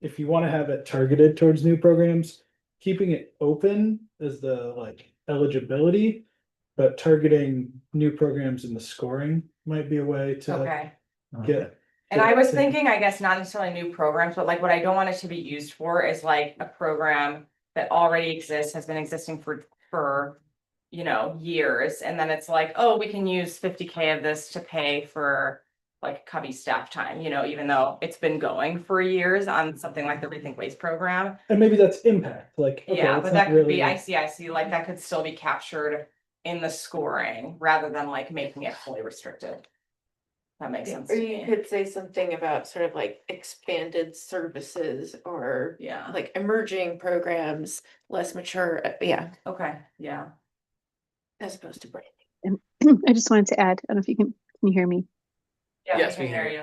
if you want to have it targeted towards new programs, keeping it open as the like eligibility, but targeting new programs in the scoring might be a way to Okay. get. And I was thinking, I guess, not necessarily new programs, but like what I don't want it to be used for is like a program that already exists, has been existing for, you know, years. And then it's like, oh, we can use 50K of this to pay for like Cubby staff time, you know, even though it's been going for years on something like the Rethink Waste program. And maybe that's impact, like, okay, Yeah, it's but not that could be, really. I see, like that could still be captured in the scoring rather than like making it fully restricted. That makes sense Or to you me. could say something about sort of like expanded services or Yeah, like emerging programs, less mature, yeah, okay, yeah. as opposed to branding. And I just wanted to add, I don't know if can you hear me? Yeah, Yes, I can we hear hear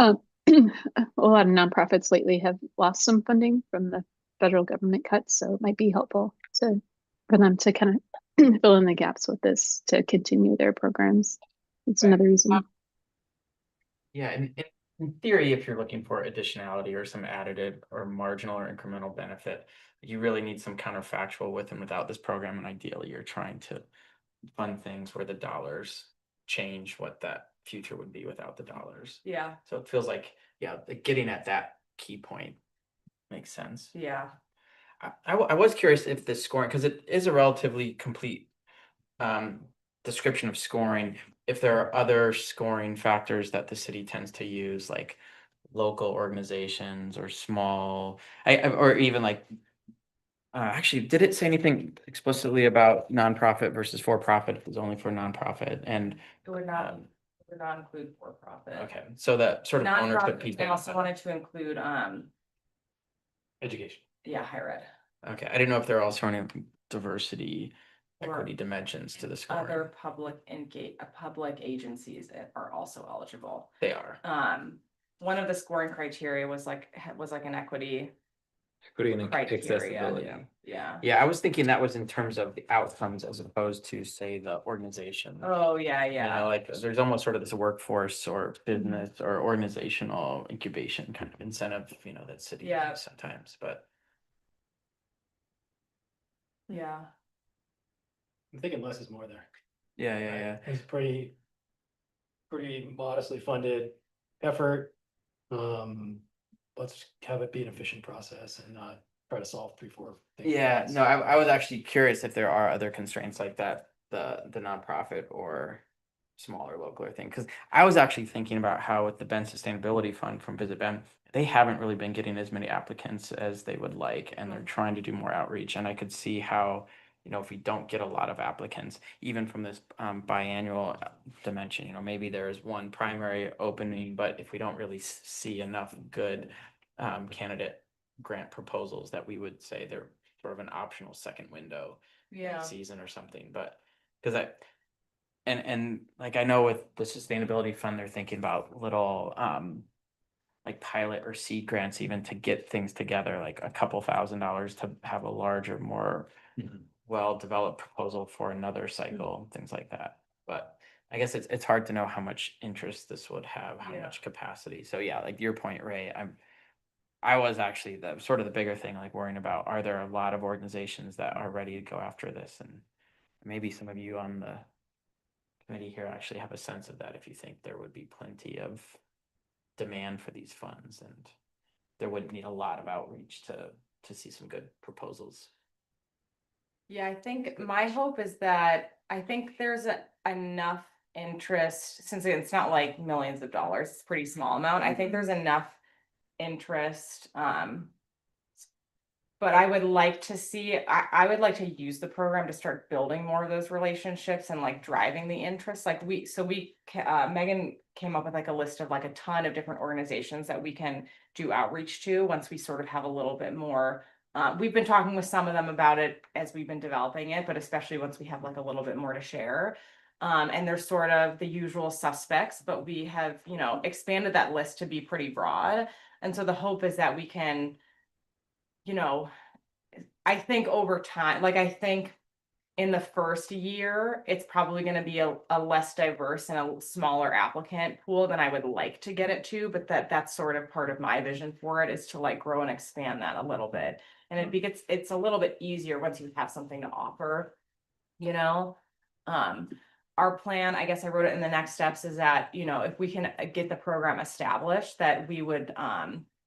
you. you. A lot of nonprofits lately have lost some funding from the federal government cuts, so it might be helpful for them to kind of fill in the gaps with this to continue their programs. It's Right. another reason. Yeah, and in theory, if you're looking for additionality or some additive or marginal or incremental benefit, you really need some counterfactual with and without this program. And ideally, you're trying to fund things where the dollars change what that future would be without the dollars. Yeah, So it feels like, yeah, getting at that key point makes sense. yeah. I was curious if the scoring, because it is a relatively complete description of scoring, if there are other scoring factors that the city tends to use, like local organizations or small, or even like, actually, did it say anything explicitly about nonprofit versus for-profit? If it's only for nonprofit and, It would not, um, it would not include for-profit. okay, so that sort of ownership piece. Nonprofit, they also wanted to include, Education. yeah, higher ed. Okay, I didn't know if they're also any diversity, Or equity dimensions to the scoring. Other public agencies are also eligible. They are. One of the scoring criteria was like an equity Putting in criteria. accessibility. Yeah. Yeah, I was thinking that was in terms of the outcomes as opposed to, say, the organization. Oh, yeah, You know, yeah. like there's almost sort of this workforce or business or organizational incubation kind of incentive, you know, that cities Yeah. use sometimes, but Yeah. I'm thinking less is more there. yeah, yeah, yeah. It's pretty modestly funded effort. Let's have it be an efficient process and not try to solve 3-4 things. at Yeah, once. no, I was actually curious if there are other constraints like that, the nonprofit or smaller local thing, because I was actually thinking about how with the Ben Sustainability Fund from Visit Ben, they haven't really been getting as many applicants as they would like, and they're trying to do more outreach, and I could see how, you know, if we don't get a lot of applicants, even from this biannual dimension, you know, maybe there's one primary opening, but if we don't really see enough good candidate grant proposals, that we would say they're sort of an optional second window Yeah. season or something, but because and like I know with the sustainability fund, they're thinking about little like pilot or seed grants even to get things together, like a couple $1,000s to have a larger, more well-developed proposal for another cycle, things like that. But I guess it's hard to know how much interest this would have, how Yeah. much capacity. So yeah, like your point, Ray, I was actually the sort of the bigger thing, like worrying about, are there a lot of organizations that are ready to go after this? And maybe some of you on the committee here actually have a sense of that, if you think there would be plenty of demand for these funds and there wouldn't need a lot of outreach to see some good proposals. Yeah, I think my hope is that I think there's enough interest, since it's not like millions of dollars, it's a pretty small amount. I think there's enough interest. But I would like to see, I would like to use the program to start building more of those relationships and like driving the interest. Like Megan came up with like a list of like a ton of different organizations that we can do outreach to once we sort of have a little bit more. We've been talking with some of them about it as we've been developing it, but especially once we have like a little bit more to share. And they're sort of the usual suspects, but we have, you know, expanded that list to be pretty broad. And so the hope is that we can, you know, I think over time, like I think in the first year, it's probably going to be a less diverse and a smaller applicant pool than I would like to get it to, but that's sort of part of my vision for it, is to like grow and expand that a little bit. And it's a little bit easier once you have something to offer, you know. Our plan, I guess I wrote it in the next steps, is that, you know, if we can get the program established, that we would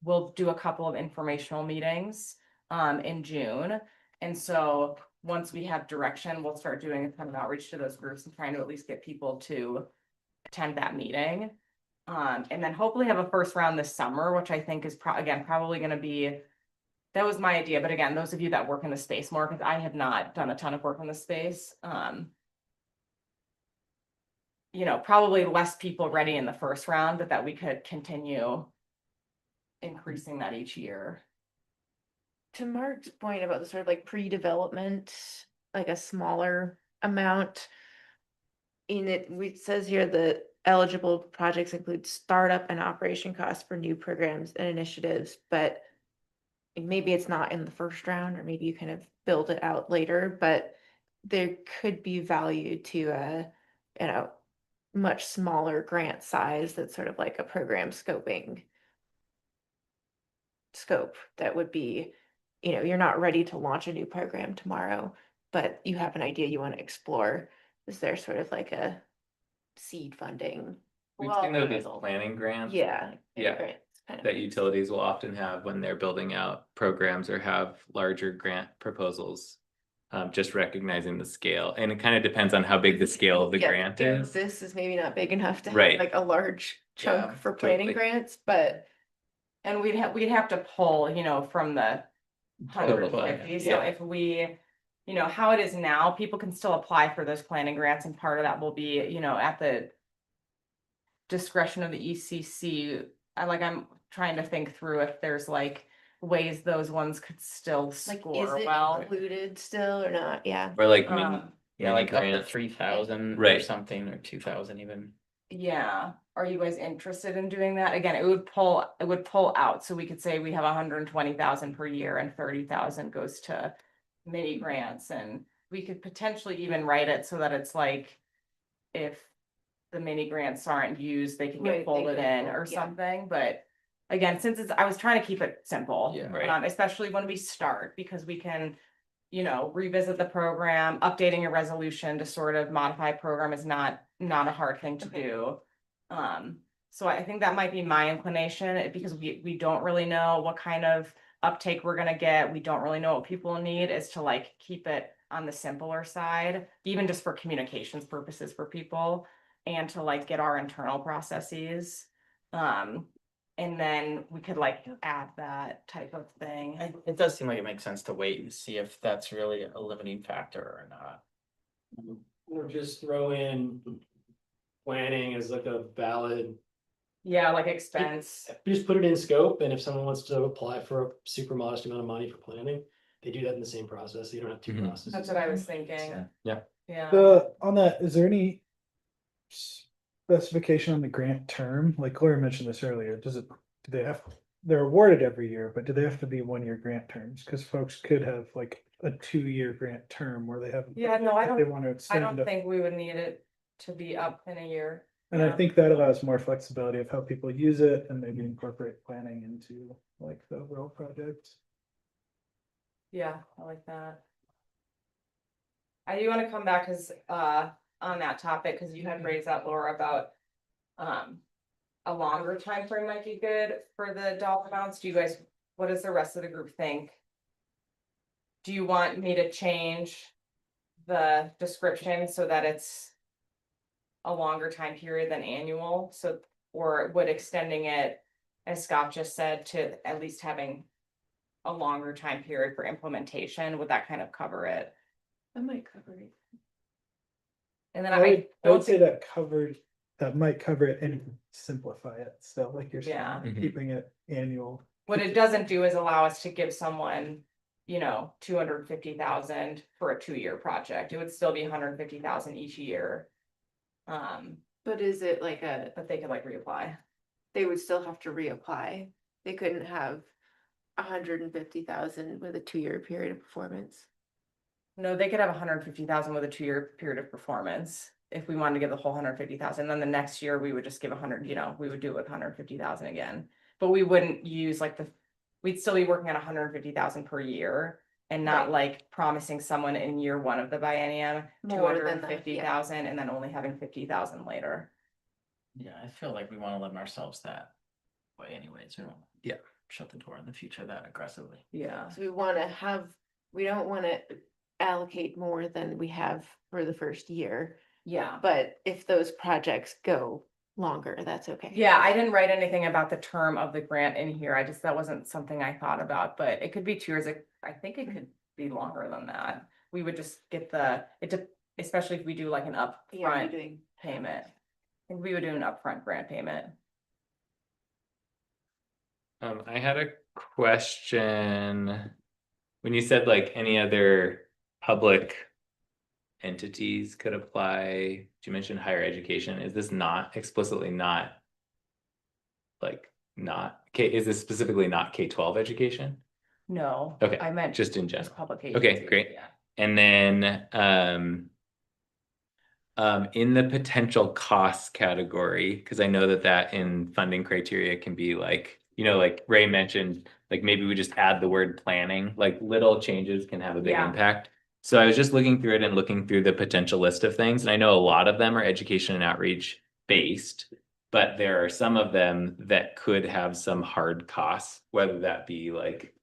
we'll do a couple of informational meetings in June. And so once we have direction, we'll start doing a ton of outreach to those groups and trying to at least get people to attend that meeting. And then hopefully have a first round this summer, which I think is probably gonna be. That was my idea, but again, those of you that work in the space more, because I have not done a ton of work in the space, you know, probably less people ready in the first round, but that we could continue increasing that each year. To Mark's point about the sort of like pre-development, like a smaller amount. In it, it says here that eligible projects include startup and operation costs for new programs and initiatives, but maybe it's not in the first round, or maybe you kind of build it out later, but there could be value to a, you know, much smaller grant size that's sort of like a program scoping scope that would be, you know, you're not ready to launch a new program tomorrow, but you have an idea you want to explore. Is there sort of like a seed funding? We've Well, seen those as proposal. planning grants. Yeah. Yeah, grants, kind of. that utilities will often have when they're building out programs or have larger grant proposals. Just recognizing the scale, and it kind of depends on how big the scale of the Yeah, grant and is. This is maybe not big enough to have Right. like a large chunk Yeah, for planning totally. grants, but And we'd have to pull, you know, from the Total 150, so yeah. if we, you know, how it is now, people can still apply for those planning grants, and part of that will be, you know, at the discretion of the ECC. I'm trying to think through if there's like ways those ones could still like, is score it well. included still or not? Yeah. Or like, Yeah, like up to grant. 3,000 or Right. something, or 2,000 even. Yeah, are you guys interested in doing that? Again, it would pull out, so we could say we have 120,000 per year and 30,000 goes to mini grants, and we could potentially even write it so that it's like, if the mini grants aren't used, they can Right, they get folded could in fold, or yeah. something, but again, I was trying to keep it simple. Yeah. Right. Especially when we start, because we can, you know, revisit the program. Updating a resolution to sort of modify program is not a hard thing to Okay. do. So I think that might be my inclination, because we don't really know what kind of uptake we're gonna get. We don't really know what people need, is to like keep it on the simpler side, even just for communications purposes for people, and to like get our internal processes. And then we could like add that type of thing. It does seem like it makes sense to wait and see if that's really a limiting factor or not. Or just throw in planning as like a valid, Yeah, like expense. just put it in scope, and if someone wants to apply for a super modest amount of money for planning, they do that in the same process, so you don't have two Mhm. processes. That's what I was thinking. Yeah. Yeah. On that, is there any specification on the grant term? Like Gloria mentioned this earlier, they're awarded every year, but do they have to be 1-year grant terms? Cause folks could have like a 2-year grant term where they have. Yeah, no, if they want to I extend don't it. think we would need it to be up in a year. And I Yeah. think that allows more flexibility of how people use it and maybe incorporate planning into like the overall project. Yeah, I like that. I do want to come back, because on that topic, because you had raised that, Laura, about a longer time frame might be good for the dollar amounts. What does the rest of the group think? Do you want me to change the description so that it's a longer time period than annual? So, or would extending it, as Scott just said, to at least having a longer time period for implementation, would that kind of cover it? That might cover it. And then I I would say that might cover it and simplify it. So like you're Yeah. saying, Mhm. keeping it annual. what it doesn't do is allow us to give someone, you know, 250,000 for a 2-year project. It would still be 150,000 each year. But is it like But they could like reapply. they would still have to reapply? They couldn't have 150,000 with a 2-year period of performance. No, they could have 150,000 with a 2-year period of performance. If we wanted to give the whole 150,000, then the next year we would just give 100, you know, we would do it with 150,000 again. But we wouldn't use like we'd still be working on 150,000 per year, and not Right. like promising someone in year 1 of the biennium More than that, yeah. 250,000 and then only having 50,000 later. Yeah, I feel like we want to limit ourselves that way anyways. We don't. Yeah. Shut the door in the future that aggressively. Yeah. So we don't want to allocate more than we have for the first year. Yeah. But if those projects go longer, that's okay. Yeah, I didn't write anything about the term of the grant in here. that wasn't something I thought about, but it could be 2 years. I think it could be longer than that. We would just get especially if we do like an Yeah, you're upfront doing. payment. I think we would do an upfront grant payment. I had a question. When you said like any other public entities could apply, you mentioned higher education. Is this not explicitly not like not K, is this specifically not K-12 education? No. Okay, I meant just in general. publication. Okay, great. Yeah. And then in the potential cost category, because I know that in funding criteria can be like, like Ray mentioned, like maybe we just add the word planning, like little changes can have a big Yeah. impact. So I was just looking through it and looking through the potential list of things, and I know a lot of them are education and outreach based, but there are some of them that could have some hard costs, whether that be like,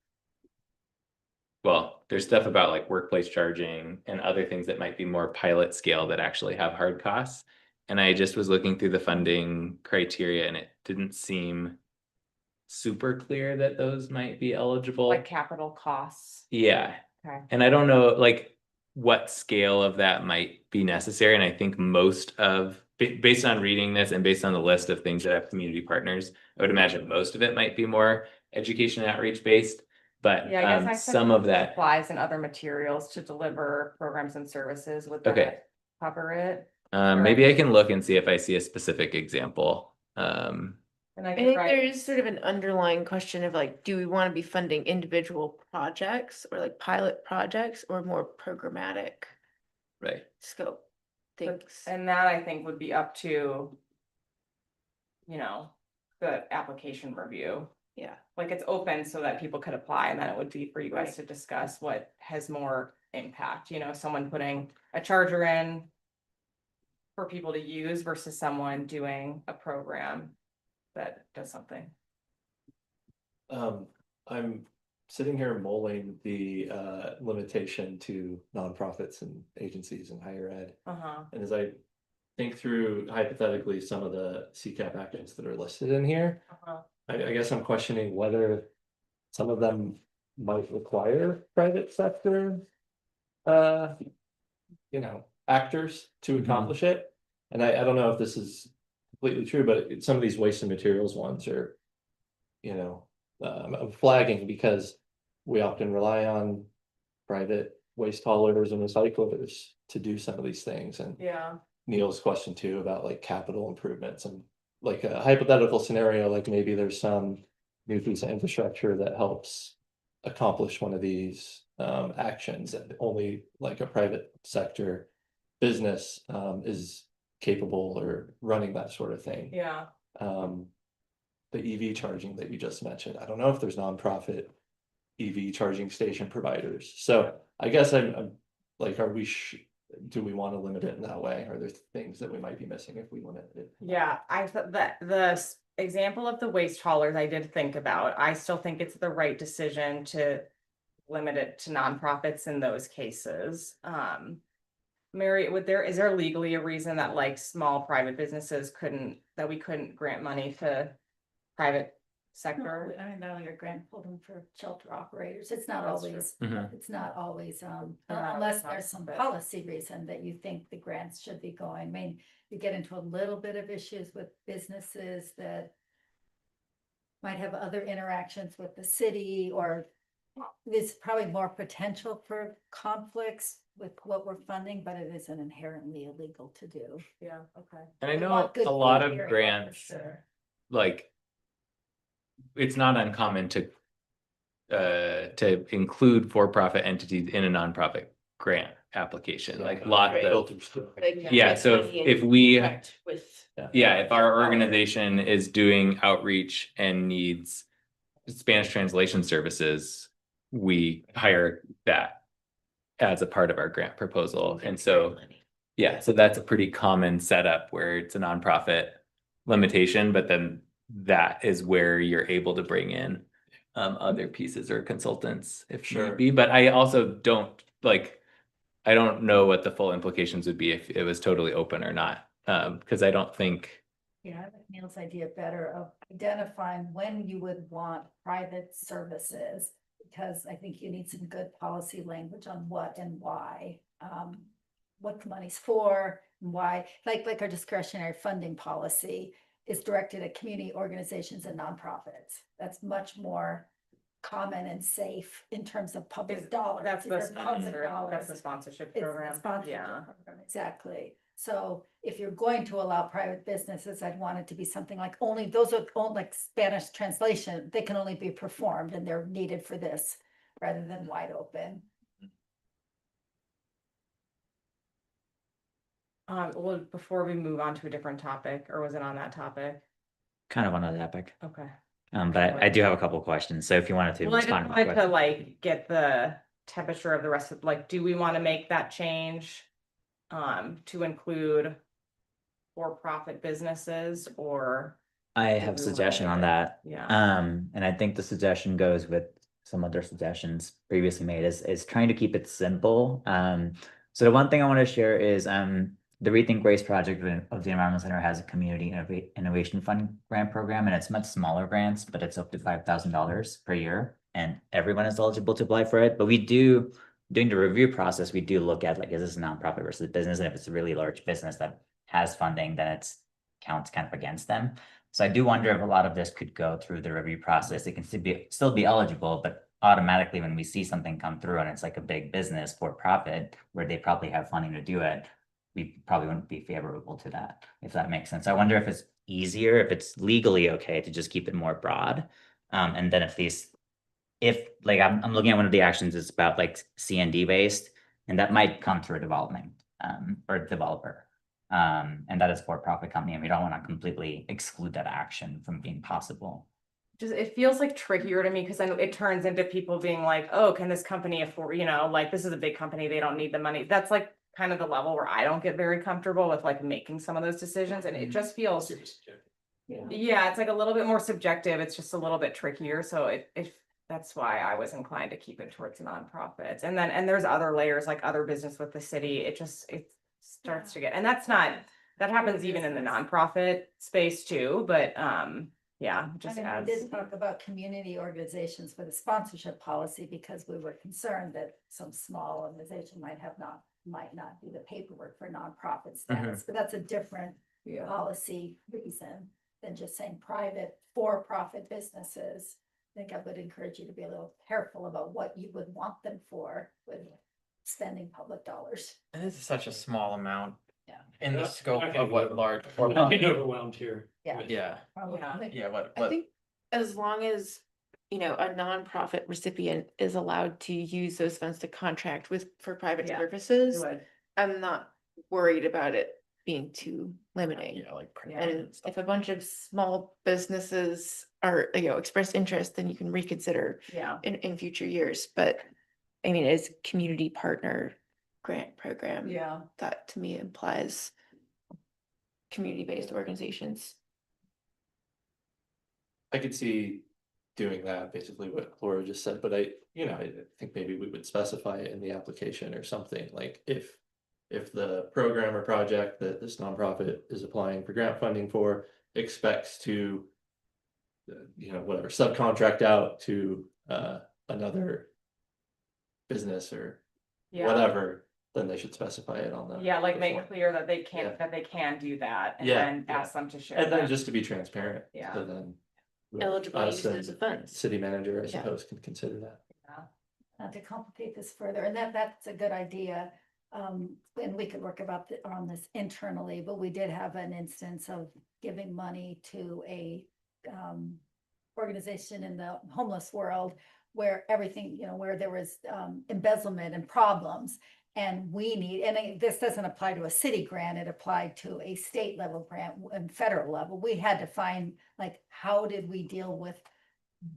well, there's stuff about like workplace charging and other things that might be more pilot scale that actually have hard costs. And I just was looking through the funding criteria and it didn't seem super clear that those might be eligible. Like capital costs. Yeah. Okay. And I don't know like what scale of that might be necessary. And I think based on reading this and based on the list of things that have community partners, I would imagine most of it might be more education and outreach based. But Yeah, I guess I said some of that, supplies and other materials to deliver programs and services. Would Okay. that cover it? maybe I can look and see if I see a specific example. And I I could think write, there is sort of an underlying question of like, do we want to be funding individual projects or like pilot projects or more programmatic Right. scope things? and that I think would be up to, the application review. Yeah. Like it's open so that people could apply, and then it would be for you guys to discuss what has more impact, someone putting a charger in for people to use versus someone doing a program that does something. I'm sitting here mulling the limitation to nonprofits and agencies in higher ed. And as I think through hypothetically some of the CCAP actions that are listed in here, I guess I'm questioning whether some of them might require private sector actors to accomplish it. And I don't know if this is completely true, but some of these waste and materials ones are, I'm flagging because we often rely on private waste haulers and recyclers to do some of these things. And Yeah. Neil's question too about like capital improvements and like a hypothetical scenario, like maybe there's some new piece of infrastructure that helps accomplish one of these actions, and only like a private sector business is capable or running that sort of thing. Yeah. The EV charging that you just mentioned, I don't know if there's nonprofit EV charging station providers. So I guess I'm like, do we want to limit it in that way? Are there things that we might be missing if we limit it? Yeah, I thought that example of the waste haulers I did think about. I still think it's the right decision to limit it to nonprofits in those cases. Mary, is there legally a reason that like small private businesses we couldn't grant money to private sector? I remember your grant pulled them for shelter operators. It's not That's true. always, Mhm. it's not always, Not unless always, there's some but- policy reason that you think the grants should be going. I mean, you get into a little bit of issues with businesses that might have other interactions with the city, or there's probably more potential for conflicts with what we're funding, but it isn't inherently illegal to do. Yeah, okay. And I We know want good a lot food of area for grants, sure. like, it's not uncommon to include for-profit entities in a nonprofit grant application, like lots of. Like, Yeah, so money if and we, contract with, yeah, if our organization is doing outreach and needs Spanish translation services, we hire that as a part of our grant proposal. And so, yeah, so that's a pretty common setup where it's a nonprofit limitation, but then that is where you're able to bring in other pieces or consultants if need be. But I also don't I don't know what the full implications would be if it was totally open or not. Because I don't think Yeah, I like Neil's idea better of identifying when you would want private services. Because I think you need some good policy language on what and why, what the money's for, and why, like our discretionary funding policy is directed at community organizations and nonprofits. That's much more common and safe in terms of public dollars. That's These the are public sponsor, dollars. that's the sponsorship It's the program, sponsorship yeah. program, exactly. So if you're going to allow private businesses, I'd want it to be something like only, those are only like Spanish translation, they can only be performed and they're needed for this rather than wide open. Well, before we move on to a different topic, or was it on that topic? Kind of on that topic. Okay. But I do have a couple of questions, so if you wanted to Well, I just respond. to my wanted to question. like get the temperature of the rest of, like, do we want to make that change? To include for-profit businesses or? I do have a we wanna suggestion leave on it? that. Yeah. And I think the suggestion goes with some other suggestions previously made is trying to keep it simple. So the one thing I want to share is the Rethink Race project of the Environmental Center has a community innovation fund grant program, and it's much smaller grants, but it's up to $5,000 per year, and everyone is eligible to apply for it. But we do, during the review process, we do look at like, is this a nonprofit versus business? And if it's a really large business that has funding, then it's counts kind of against them. So I do wonder if a lot of this could go through the review process. It can still be eligible, but automatically when we see something come through and it's like a big business for profit where they probably have funding to do it, we probably wouldn't be favorable to that, if that makes sense. I wonder if it's easier, if it's legally okay to just keep it more broad. And then if like I'm looking at one of the actions, it's about like CND based, and that might come through a development or developer. And that is for-profit company, and we don't want to completely exclude that action from being possible. Just, it feels like trickier to me because then it turns into people being like, oh, can this company afford, like, this is a big company, they don't need the money. That's like kind of the level where I don't get very comfortable with like making some of those decisions, and it just feels, yeah, it's like a little bit more subjective. It's just a little bit trickier. So that's why I was inclined to keep it towards nonprofits. And there's other layers, like other business with the city. It starts to get, and that happens even in the nonprofit space too, but yeah, just I mean, adds. we did talk about community organizations for the sponsorship policy because we were concerned that some small organization might not do the paperwork for nonprofit status, but that's a different policy reason than just saying private for-profit businesses. I think I would encourage you to be a little careful about what you would want them for with spending public dollars. And this is such a small amount. Yeah. In the Yeah, scope I of can what go. large. I'm getting overwhelmed here. Yeah. Yeah, Probably. yeah, what, I think as long as, a nonprofit recipient is allowed to use those funds to contract for private Yeah, services, Good. I'm not worried about it being too limiting. yeah, like. print And and stuff. if a bunch of small businesses are, express interest, then you can reconsider Yeah. in future years. But I mean, it's a community partner grant program. Yeah. That to me implies community-based organizations. I could see doing that, basically what Laura just said, but I think maybe we would specify it in the application or something, like if the program or project that this nonprofit is applying for grant funding for expects to whatever, subcontract out to another business or Yeah. whatever, then they should specify it on the. Yeah, like make form. clear that they Yeah. can do that, and Yeah, then yeah. ask them to share And then that. just to be transparent. Yeah. So then. Eligible us uses and of funds. City manager, I Yeah. suppose, can consider that. Not to complicate this further, and that's a good idea. And we could work on this internally, but we did have an instance of giving money to a organization in the homeless world where everything, where there was embezzlement and problems. And this doesn't apply to a city grant, it applied to a state level grant and federal level. We had to find, like, how did we deal with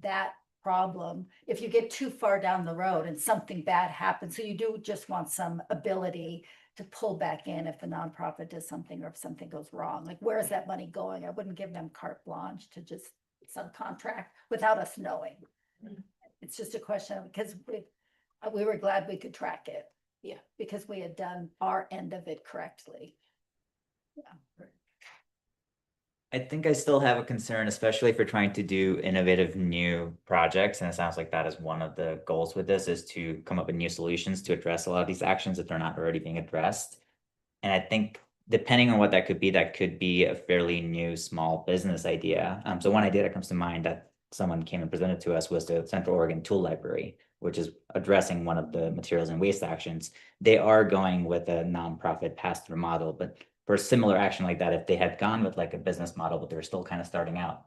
that problem if you get too far down the road and something bad happens? So you do just want some ability to pull back in if the nonprofit does something or if something goes wrong. Like, where is that money going? I wouldn't give them carte blanche to just subcontract without us knowing. It's just a question of, because we were glad we could track it. Yeah, because we had done our end of it correctly. Yeah. I think I still have a concern, especially if we're trying to do innovative new projects. And it sounds like that is one of the goals with this, is to come up with new solutions to address a lot of these actions if they're not already being addressed. And I think depending on what that could be a fairly new small business idea. So one idea that comes to mind that someone came and presented to us was the Central Oregon Tool Library, which is addressing one of the materials and waste actions. They are going with a nonprofit pass-through model, but for a similar action like that, if they had gone with like a business model, but they're still kind of starting out,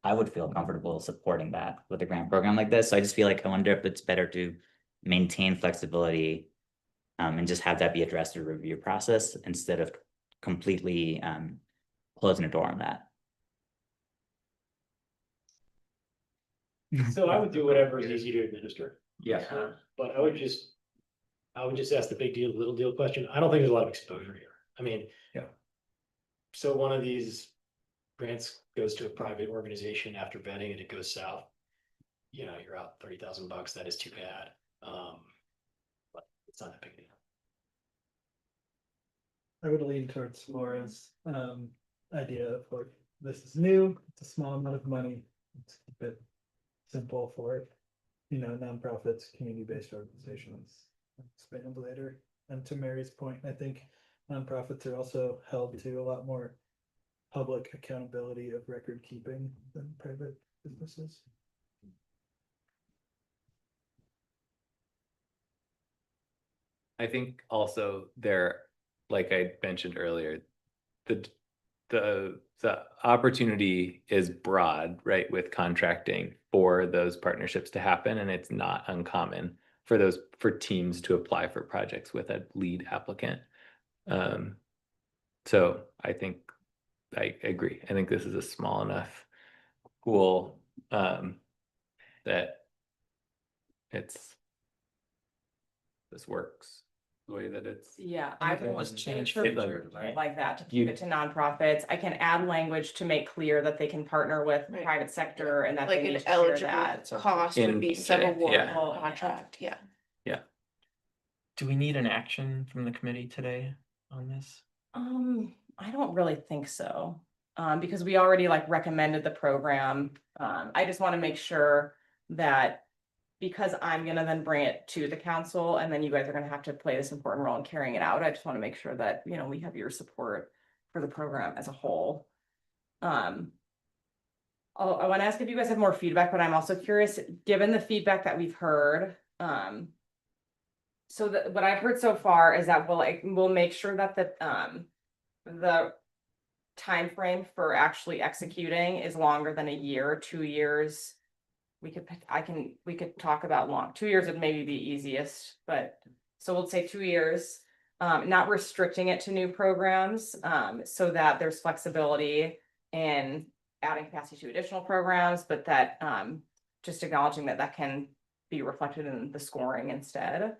I would feel comfortable supporting that with a grant program like this. So I just feel like I wonder if it's better to maintain flexibility and just have that be addressed through review process instead of completely closing the door on that. So I would do whatever is easy to administer. Yeah. But I would just ask the big deal, little deal question. I don't think there's a lot of exposure here. I mean. Yeah. So one of these grants goes to a private organization after vetting and it goes south. You know, you're out $30,000. That is too bad. But it's not a big deal. I would lean towards Laura's idea of like, this is new, it's a small amount of money, let's keep it simple for, you know, nonprofits, community-based organizations, expand later. And to Mary's point, I think nonprofits are also held to a lot more public accountability of record keeping than private businesses. I think also there, like I mentioned earlier, the opportunity is broad, right, with contracting for those partnerships to happen, and it's not uncommon for teams to apply for projects with a lead applicant. So I think I agree. I think this is a small enough pool that this works the way that it's. Yeah, And I if it will was changed, change it would, right? like that to You- keep it to nonprofits. I can add language to make clear that they can partner with Right. private sector and that Like they an need to share eligible that. cost would be In- sub-award yeah. contract, yeah. Do we need an action from the committee today on this? I don't really think so. Because we already like recommended the program. I just want to make sure that because I'm gonna then bring it to the council and then you guys are gonna have to play this important role in carrying it out. I just want to make sure that, you know, we have your support for the program as a whole. I want to ask if you guys have more feedback, but I'm also curious, given the feedback that we've heard, so that what I've heard so far is that we'll make sure that the time frame for actually executing is longer than a year, 2 years. We could talk about 2 years would maybe be easiest, but so we'll say 2 years. Not restricting it to new programs, so that there's flexibility in adding capacity to additional programs, but that just acknowledging that that can be reflected in the scoring instead.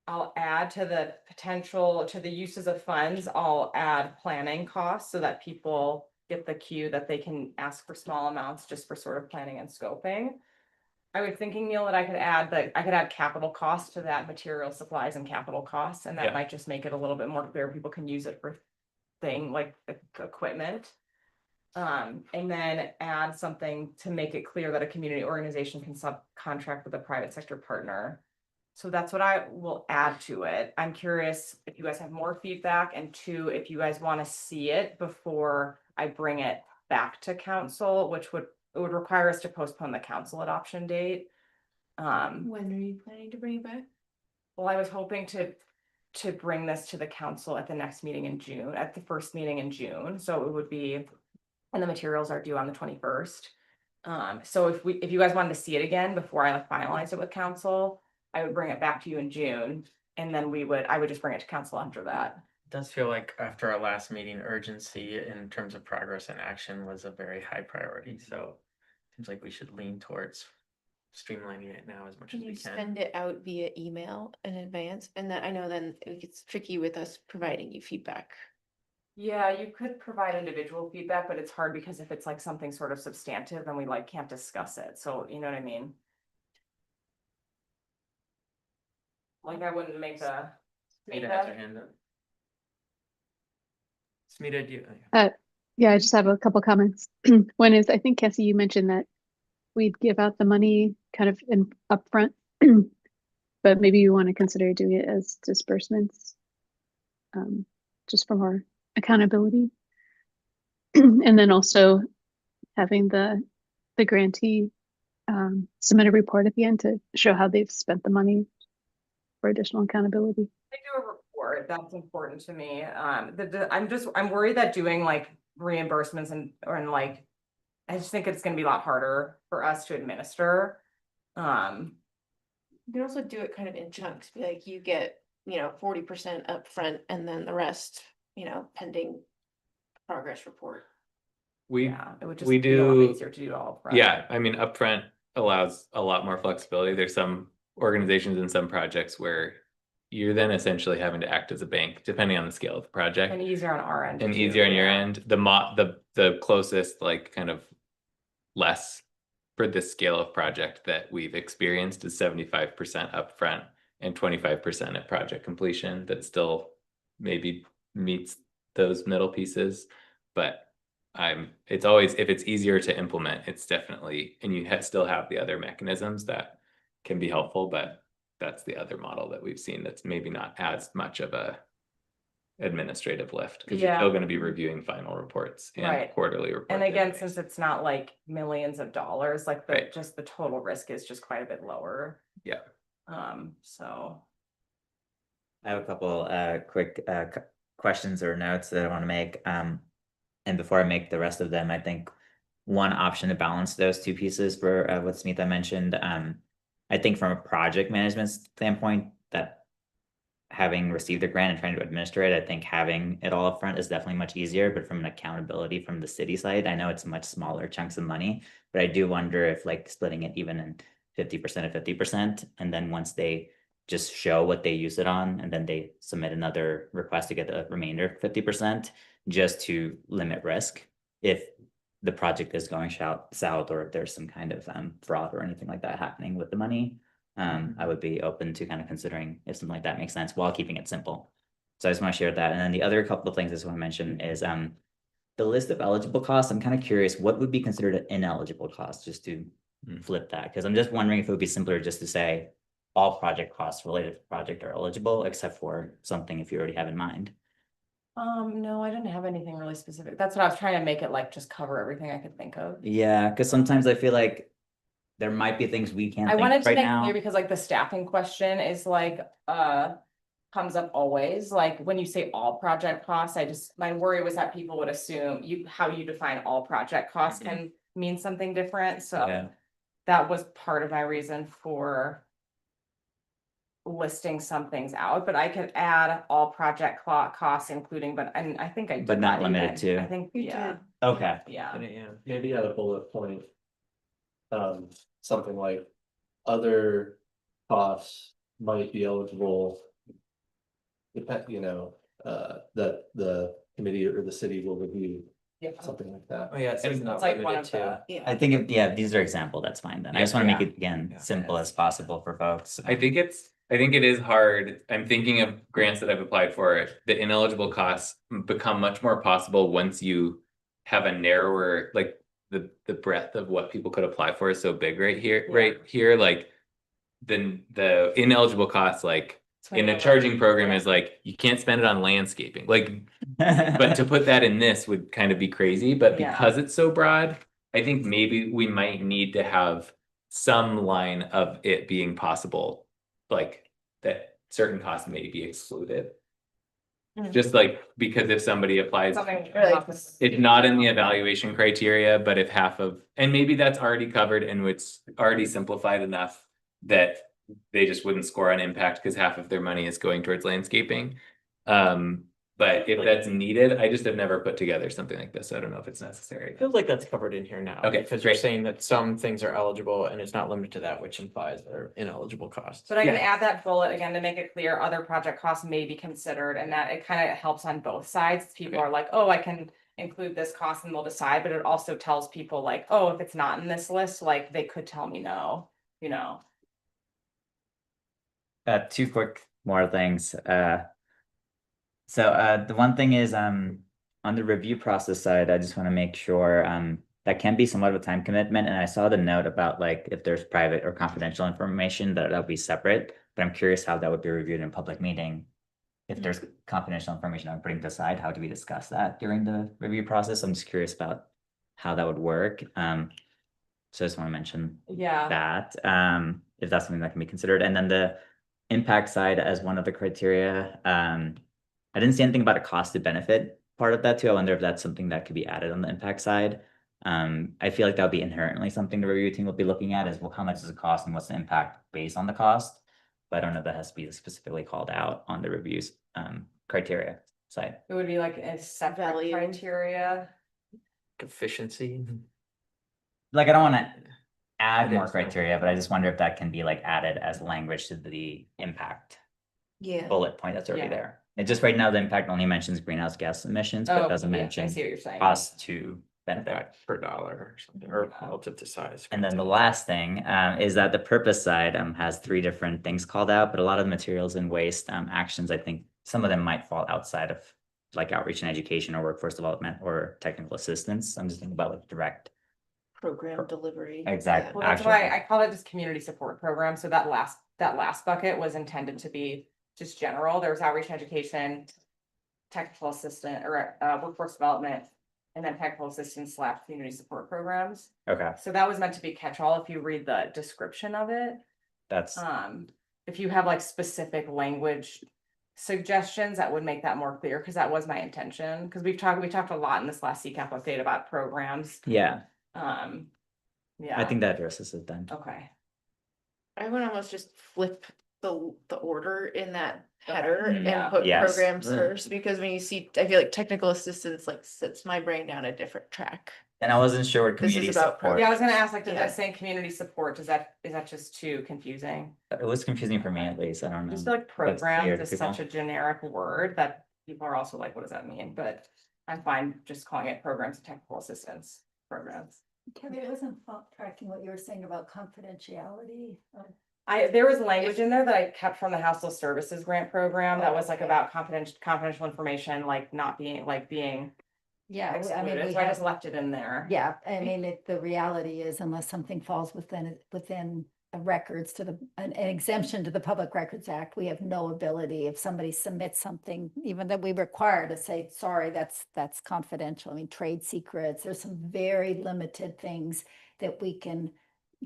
I'll add to the uses of funds, I'll add planning costs so that people get the cue that they can ask for small amounts just for sort of planning and scoping. I was thinking, Neil, that I could add capital costs to that, material supplies and capital costs, and that Yeah. might just make it a little bit more clear. People can use it for like equipment. And then add something to make it clear that a community organization can subcontract with a private sector partner. So that's what I will add to it. I'm curious if you guys have more feedback, and two, if you guys want to see it before I bring it back to council, which would require us to postpone the council adoption date. When are you planning to bring it back? Well, I was hoping to bring this to the council at the next meeting in June, at the first meeting in June, so it would be, and the materials are due on the 21st. So if you guys wanted to see it again before I finalize it with council, I would bring it back to you in June, and then I would just bring it to council after that. It does feel like after our last meeting, urgency in terms of progress and action was a very high priority, so it seems like we should lean towards streamlining it now as much Can as we you can. send it out via email in advance? And then I know then it gets tricky with us providing you feedback. Yeah, you could provide individual feedback, but it's hard because if it's like something sort of substantive, then we like can't discuss it. So you know what I mean? Like I wouldn't make a. Ada has her hand up. Smita, do you? Yeah, I just have a couple comments. One is, I think Cassie, you mentioned that we'd give out the money kind of in upfront, but maybe you want to consider doing it as disbursements, just for more accountability. And then also having the grantee submit a report at the end to show how they've spent the money for additional accountability. They do a report, that's important to me. I'm worried that doing like reimbursements and like, I just think it's gonna be a lot harder for us to administer. You can also do it kind of in chunks, be like, you get, 40% upfront and then the rest, pending progress report. We, Yeah, it would just we be a lot do, easier to do all. upfront. yeah, I mean, upfront allows a lot more flexibility. There's some organizations and some projects where you're then essentially having to act as a bank, depending on the scale of the project. And easier on our end. And too, easier on your yeah. end. The closest, like, kind of less for this scale of project that we've experienced is 75% upfront and 25% at project completion. That still maybe meets those middle pieces, but it's always, if it's easier to implement, it's definitely, and you still have the other mechanisms that can be helpful, but that's the other model that we've seen that's maybe not as much of a administrative lift, because you're Yeah. still going to be reviewing final reports and Right. quarterly reports. And again, anyways. since it's not like millions of dollars, like Right. just the total risk is just quite a bit lower. Yeah. So. I have a couple quick questions or notes that I want to make. And before I make the rest of them, I think one option to balance those two pieces for what Smita mentioned. I think from a project management standpoint, that having received a grant and trying to administer it, I think having it all up front is definitely much easier. But from an accountability from the city side, I know it's much smaller chunks of money, but I do wonder if like splitting it even in 50% of 50%, and then once they just show what they use it on, and then they submit another request to get the remainder 50%, just to limit risk if the project is going south or if there's some kind of fraud or anything like that happening with the money. I would be open to kind of considering if something like that makes sense while keeping it simple. So I just want to share that. And then the other couple of things I just want to mention is the list of eligible costs. I'm kind of curious, what would be considered an ineligible cost, just to flip that? Because I'm just wondering if it would be simpler just to say all project costs related to the project are eligible, except for something if you already have in mind. No, I didn't have anything really specific. That's what I was trying to make it like just cover everything I could think of. Yeah, because sometimes I feel like there might be things we can't I think wanted of to right make now. clear because like the staffing question is like, comes up always, like when you say all project costs, my worry was that people would assume how you define all project costs can mean something different, so. Yeah. That was part of my reason for listing some things out, but I could add all project costs including, and I think I did. But not that limited even. to. I think, You yeah, did. Okay. yeah. Maybe add a bullet point. Something like other costs might be eligible. That the committee or the city will review, Yeah. something like that. Oh, yeah, it says It's not like one limited of to. the, I think if these are example, that's fine then. I just want to make Yeah. it again Yeah. simple as possible for folks. I think it is hard. I'm thinking of grants that I've applied for. The ineligible costs become much more possible once you have a narrower, like the breadth of what people could apply for is so big right here. Like then the ineligible costs, like in a charging program, is like you can't spend it on landscaping. Like, but to put that in this would kind of be crazy. But Yeah. because it's so broad, I think maybe we might need to have some line of it being possible, like that certain costs may be excluded. Mhm. Just like, because if somebody applies, something. it's not in the evaluation criteria, but if and maybe that's already covered and it's already simplified enough that they just wouldn't score on impact because half of their money is going towards landscaping. But if that's needed, I just have never put together something like this. So I don't know if it's necessary. It feels like that's covered in here now. Okay, Because you're great. saying that some things are eligible and it's not limited to that, which implies they're ineligible costs. But I can Yeah. add that bullet again to make it clear, other project costs may be considered, and that it kind of helps on both sides. People Okay. are like, oh, I can include this cost and they'll decide, but it also tells people like, oh, if it's not in this list, like they could tell me no, Two quick more things. So the one thing is on the review process side, I just want to make sure, that can be somewhat of a time commitment, and I saw the note about like if there's private or confidential information that'll be separate, but I'm curious how that would be reviewed in a public meeting. If there's confidential information I'm putting aside, how do we discuss that during the review process? I'm just curious about how that would work. So I just want to mention Yeah. that, if that's something that can be considered. And then the impact side as one of the criteria, I didn't see anything about a cost to benefit part of that too. I wonder if that's something that could be added on the impact side. I feel like that would be inherently something the review team will be looking at is, well, how much does it cost and what's the impact based on the cost? But I don't know if that has to be specifically called out on the reviews, criteria side. It would be like a separate Value. criteria. Efficiency. Like, I don't want to add It more is. criteria, but I just wonder if that can be like added as language to the impact Yeah. bullet point that's already Yeah. there. It just right now, the impact only mentions greenhouse gas emissions, but Oh, doesn't yeah, I mention see what you're saying. cost to benefit. Impact per dollar or something, or relative to size. And then the last thing is that the purpose side has 3 different things called out, but a lot of the materials and waste actions, I think some of them might fall outside of like outreach and education or workforce development or technical assistance. I'm just thinking about like direct. Program delivery. Exactly. Well, that's Actual- why I called it just community support program. So that last bucket was intended to be just general. There was outreach and education, technical assistant or workforce development, and then technical assistance / community support programs. Okay, So that was meant to be catch-all if you read the description of it. that's If you have like specific language suggestions, that would make that more clear, because that was my intention. Because we talked a lot in this last CCAP update about programs. yeah. Yeah. I think that addresses it then. Okay. I would almost just flip the order in that header Yeah. and put Yes. programs Mm. first, because when you see, I feel like technical assistance like sets my brain down a different track. And I wasn't sure what This is community about support. Yeah, I was gonna ask, like, does Yeah. that say community support? Is that just too confusing? It was confusing for me at least. I don't I know. just feel like That's clear programs to is people. such a generic word that people are also like, what does that mean? But I'm fine just calling it programs and technical assistance programs. Kevin, I wasn't tracking what you were saying about confidentiality. There was language in there that I kept from the Household Services Grant Program that was like about confidential information, like not being, Yeah, I mean, excluded, we so I have, just left it in there. yeah, I mean, the reality is unless something falls within the records to an exemption to the Public Records Act, we have no ability, if somebody submits something, even that we require to say, sorry, that's confidential. I mean, trade secrets, there's some very limited things that we can,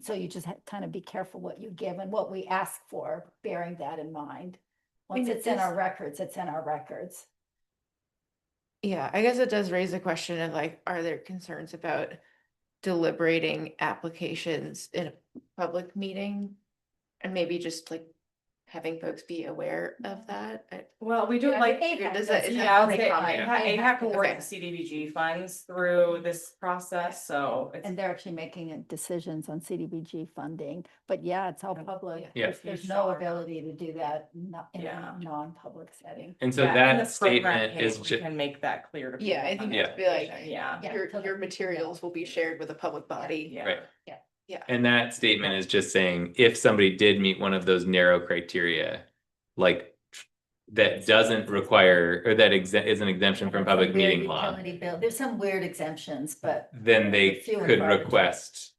so you just kind of be careful what you give and what we ask for, bearing that in mind. Once mean, it's in our this- records, it's in our records. Yeah, I guess it does raise the question of like, are there concerns about deliberating applications in a public meeting? And maybe just like having folks be aware of that. Well, we do Yeah, like, APAC does does that- is that. that yeah, I would pretty say common? APAC awards Okay. the CDBG funds through this process, so it's. And they're actually making decisions on CDBG funding, but yeah, it's all public. Yeah. There's no ability to do that in Yeah. a non-public setting. And so Yeah, in that this program statement page, is we just, can make that clear to people. Yeah, I think on Yeah. it'd be like, application, Yeah. Yeah. your materials will be shared with a public body. Yeah. Right. Yeah. and that statement is just saying, if somebody did meet one of those narrow criteria, like that doesn't require, or that is an exemption from There's some public weird meeting law, utility bill. There's some weird exemptions, but then they Few and could far between. request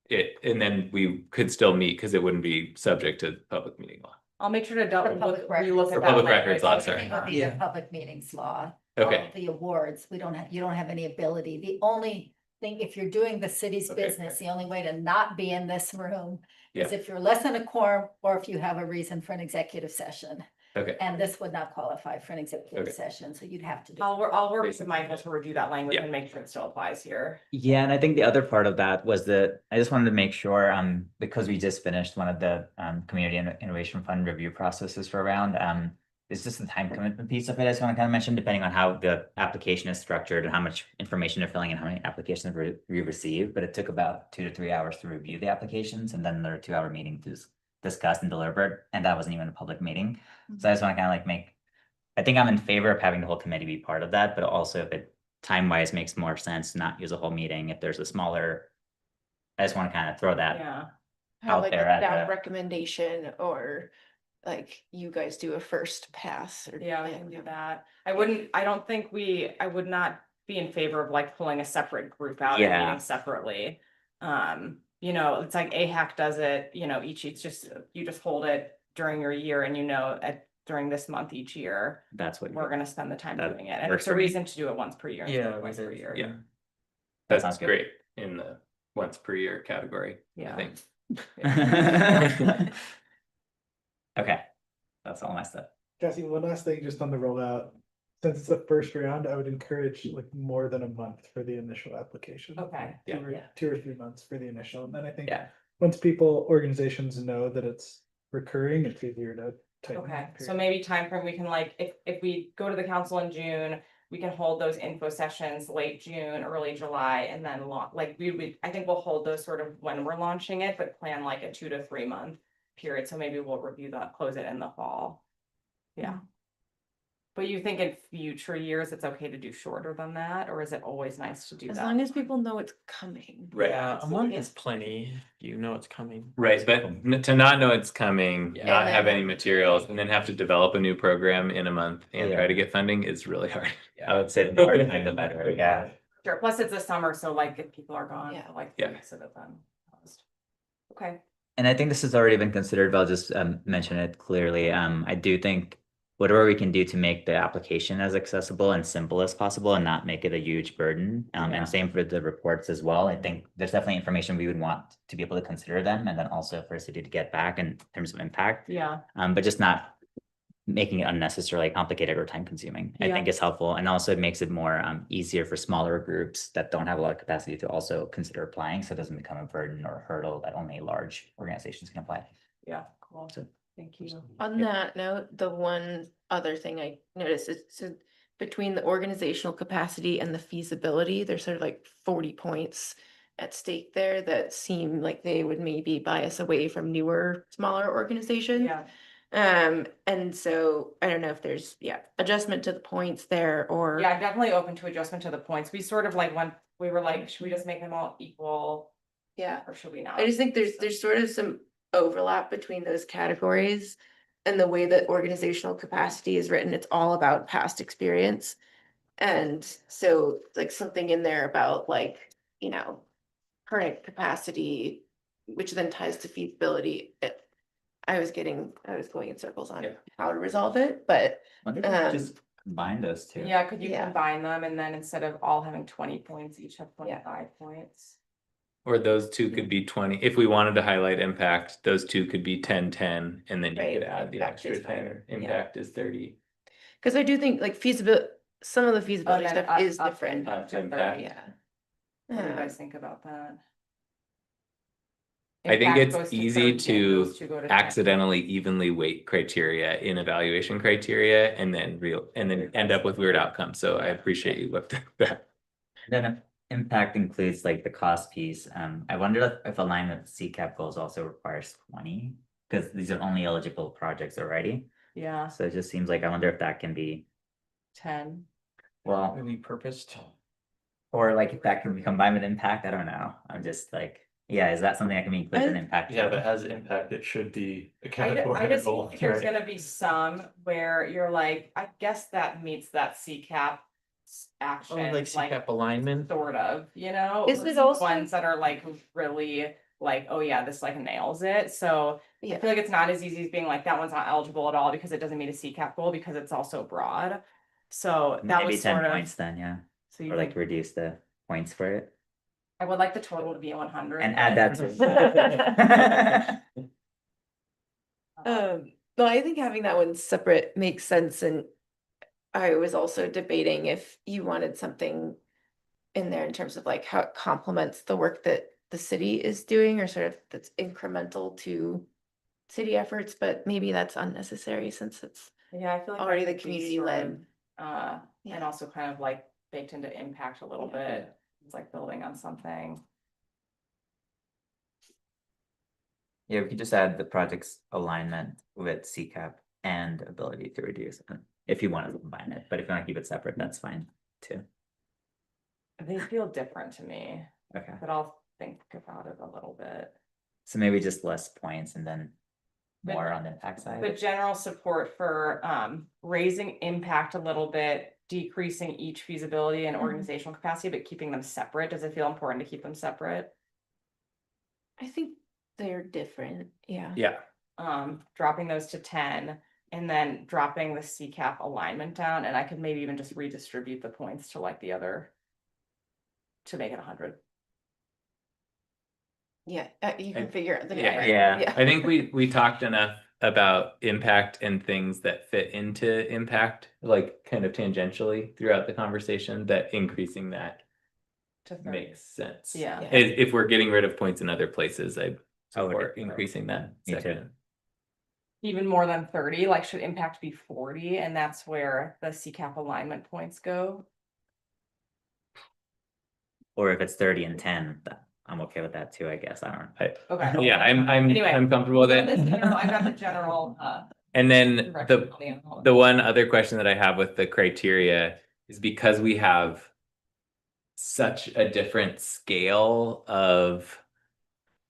it, and then we could still meet because it wouldn't be subject to public meeting law. I'll make sure to double public look, records. relook For at that. public language. records law, everything sorry. would be the Yeah. public meetings law. All Okay, of the awards, you don't have any ability. The only thing, if you're doing the city's Okay. business, the only way to not be in this room is Yeah. if you're less than a quorum or if you have a reason for an executive session. okay, And this would not qualify for an executive Okay. session, so you'd have to do. I'll work with Basically. Michael to review that language Yeah. and make sure it still applies here. Yeah, and I think the other part of that was that I just wanted to make sure, because we just finished one of the community innovation fund review processes for a round, it's just the time commitment piece of it. I just want to kind of mention, depending on how the application is structured and how much information they're filling and how many applications we receive, but it took about 2 to 3 hours to review the applications and then another 2-hour meeting to discuss and deliberate, and that wasn't even a public meeting. So I just want to kind of like I think I'm in favor of having the whole committee be part of that, but also if it time-wise makes more sense to not use a whole meeting, if there's a smaller, I just want to kind of throw that. Yeah. Have Out like a there at staff the- recommendation, or like you guys do a first pass or. Yeah, we can do that. I would not be in favor of like pulling a separate group out and Yeah. meeting separately. You know, it's like AHAC does it, you know, it's just, you just hold it during your year and you know, during this month each year, That's what. we're gonna spend the time That doing it. And works it's a for me. reason to do it once per year. instead of Yeah, twice per year. Yeah. That sounds That's good. great in the once per year category, I Yeah. think. Okay, that's all my stuff. Cassie, one last thing just on the rollout. Since it's the first round, I would encourage like more than a month for the initial application. Okay. Two or- Yeah. 2 or 3 months for the initial, and then I think Yeah. once organizations know that it's recurring, it's easier to tighten. Okay, that so period. maybe timeframe, we can like, if we go to the council in June, we can hold those info sessions late June, early July, and then like, I think we'll hold those sort of when we're launching it, but plan like a 2 to 3 month period, so maybe we'll review that, close it in the fall. Yeah. But you think in future years, it's okay to do shorter than that, or is it always nice to do that? As long as people know it's coming. Right. Yeah, a month is plenty. You know it's coming. Right, but to not know it's coming, Yeah. not And have then- any materials, and then have to develop a new program in a month and try to get funding is really hard. I would say the more time, the better, yeah. Sure, plus it's the summer, so like if people are gone, Yeah. for like Yeah. 3 weeks at a time. Okay, And I think this has already been considered, but I'll just mention it clearly. I do think whatever we can do to make the application as accessible and simple as possible and not make it a huge burden. Yeah. And same for the reports as well. I think there's definitely information we would want to be able to consider them and then also for a city to get back in terms of impact. yeah, But just not making it unnecessarily complicated or time consuming, I Yeah. think is helpful. And also it makes it more easier for smaller groups that don't have a lot of capacity to also consider applying. So it doesn't become a burden or a hurdle that only large organizations can apply. yeah, cool, So- thank you. On that note, the one other thing I noticed is so between the organizational capacity and the feasibility, there's sort of like 40 points at stake there that seem like they would maybe bias away from newer, smaller organizations. Yeah, And so I don't know if there's, adjustment to the points there or. yeah, I'm definitely open to adjustment to the points. We sort of like when we were like, should we just make them all equal Yeah, or should we not? I just think there's sort of some overlap between those categories. And the way that organizational capacity is written, it's all about past experience. And so like something in there about like, current capacity, which then ties to feasibility. I was going in circles on Yeah. how to resolve it, but Wonder if we could just combine those two. Yeah, could you Yeah. combine them and then instead of all having 20 points, each have 25 points? Or those two could be 20, if we wanted to highlight impact, those two could be 10, 10, and then you Right, could add the impact extra is 10, higher, yeah. impact is 30. because I do think like feasibility, some of the feasibility then stuff is up different. impact to Impact. 30. Yeah. What do you Um, guys think about that? I think Impact it's goes to easy 30 to and those two go to 10. accidentally evenly weight criteria in evaluation criteria and then end up with weird outcomes. So I appreciate you looked at that. Then if impact includes like the cost piece, I wonder if alignment with CCAP goals also requires 20, because these are only eligible projects already. Yeah, So it just seems like I wonder if that can be, 10. well, Repurposed. or like if that can be combined with impact, I don't know. I'm just like, yeah, is that something that can be included in impact? Yeah, if it has impact, it should be a I category just goal, think there's right? gonna be some where you're like, I guess that meets that CCAP action. Oh, like CCAP alignment. Sort of, Is versus it also- ones that are like really like, oh yeah, this like nails it, so. I Yeah. feel like it's not as easy as being like, that one's not eligible at all because it doesn't meet a CCAP goal because it's also broad. So that Maybe was 10 sort of, points then, yeah, so you or like think, reduce the points for it I would like the total to be 100. and add that to. No, I think having that one separate makes sense, and I was also debating if you wanted something in there in terms of like how it complements the work that the city is doing, or sort of that's incremental to city efforts, but maybe that's unnecessary since it's Yeah, I feel like. that already the could be community sort led. of, And Yeah. also kind of like baked into impact a little bit, it's like building on something. Yeah, we could just add the project's alignment with CCAP and ability to reduce, if you want to combine it, but if you want to keep it separate, that's fine too. They feel different to me, Okay, but I'll think about it a little bit. so maybe just less points and then But- more on the impact side. But general support for raising impact a little bit decreasing each feasibility and organizational capacity, but keeping them separate? Does it feel important to keep them separate? I think they're different, yeah. Yeah, Dropping those to 10 and then dropping the CCAP alignment down, and I could maybe even just redistribute the points to like the other to make it 100. Yeah, you can I- figure out the Yeah. number. Yeah. I think we talked enough about impact and things that fit into impact, like kind of tangentially throughout the conversation, that increasing that To 30. makes sense. Yeah. Yeah. If we're getting rid of points in other places, I I would support agree. increasing that Me too. second. Even more than 30, like should impact be 40, and that's where the CCAP alignment points go. Or if it's 30 and 10, I'm okay with that too, I guess. I don't. Okay. Yeah, I'm Anyway, comfortable with I got it. the general, And then direction on the the one other question that I have with the criteria is because we have such a different scale of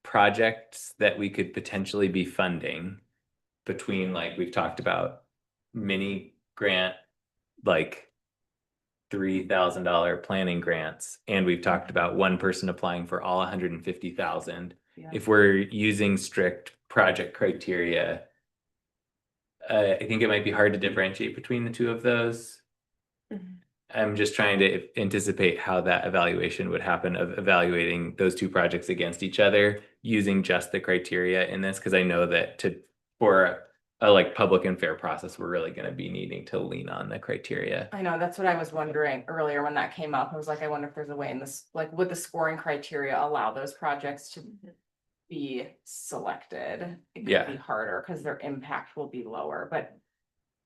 projects that we could potentially be funding between, like we've talked about, mini grant, like $3,000 planning grants, and we've talked about one person applying for all 150,000. Yeah. If we're using strict project criteria, I think it might be hard to differentiate between the two of those. Mhm. I'm just trying to anticipate how that evaluation would happen of evaluating those two projects against each other using just the criteria in this, because I know that for a like public and fair process, we're really going to be needing to lean on the criteria. I know, that's what I was wondering earlier when that came up. I was like, I wonder if there's a way in this, like, would the scoring criteria allow those projects to be selected? It could Yeah. be harder because their impact will be lower, but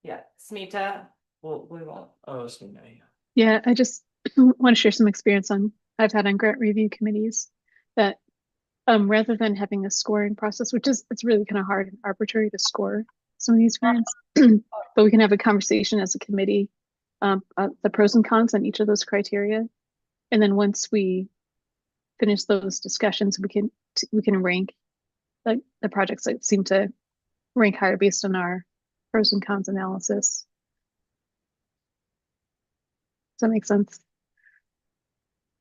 yeah, Smita, we won't. oh, so no, yeah. Yeah, I just want to share some experience I've had on grant review committees that rather than having a scoring process, which is it's really kind of hard and arbitrary to score some of these grants, but we can have a conversation as a committee, the pros and cons on each of those criteria. And then once we finish those discussions, we can rank like the projects that seem to rank higher based on our pros and cons analysis. Does that make sense?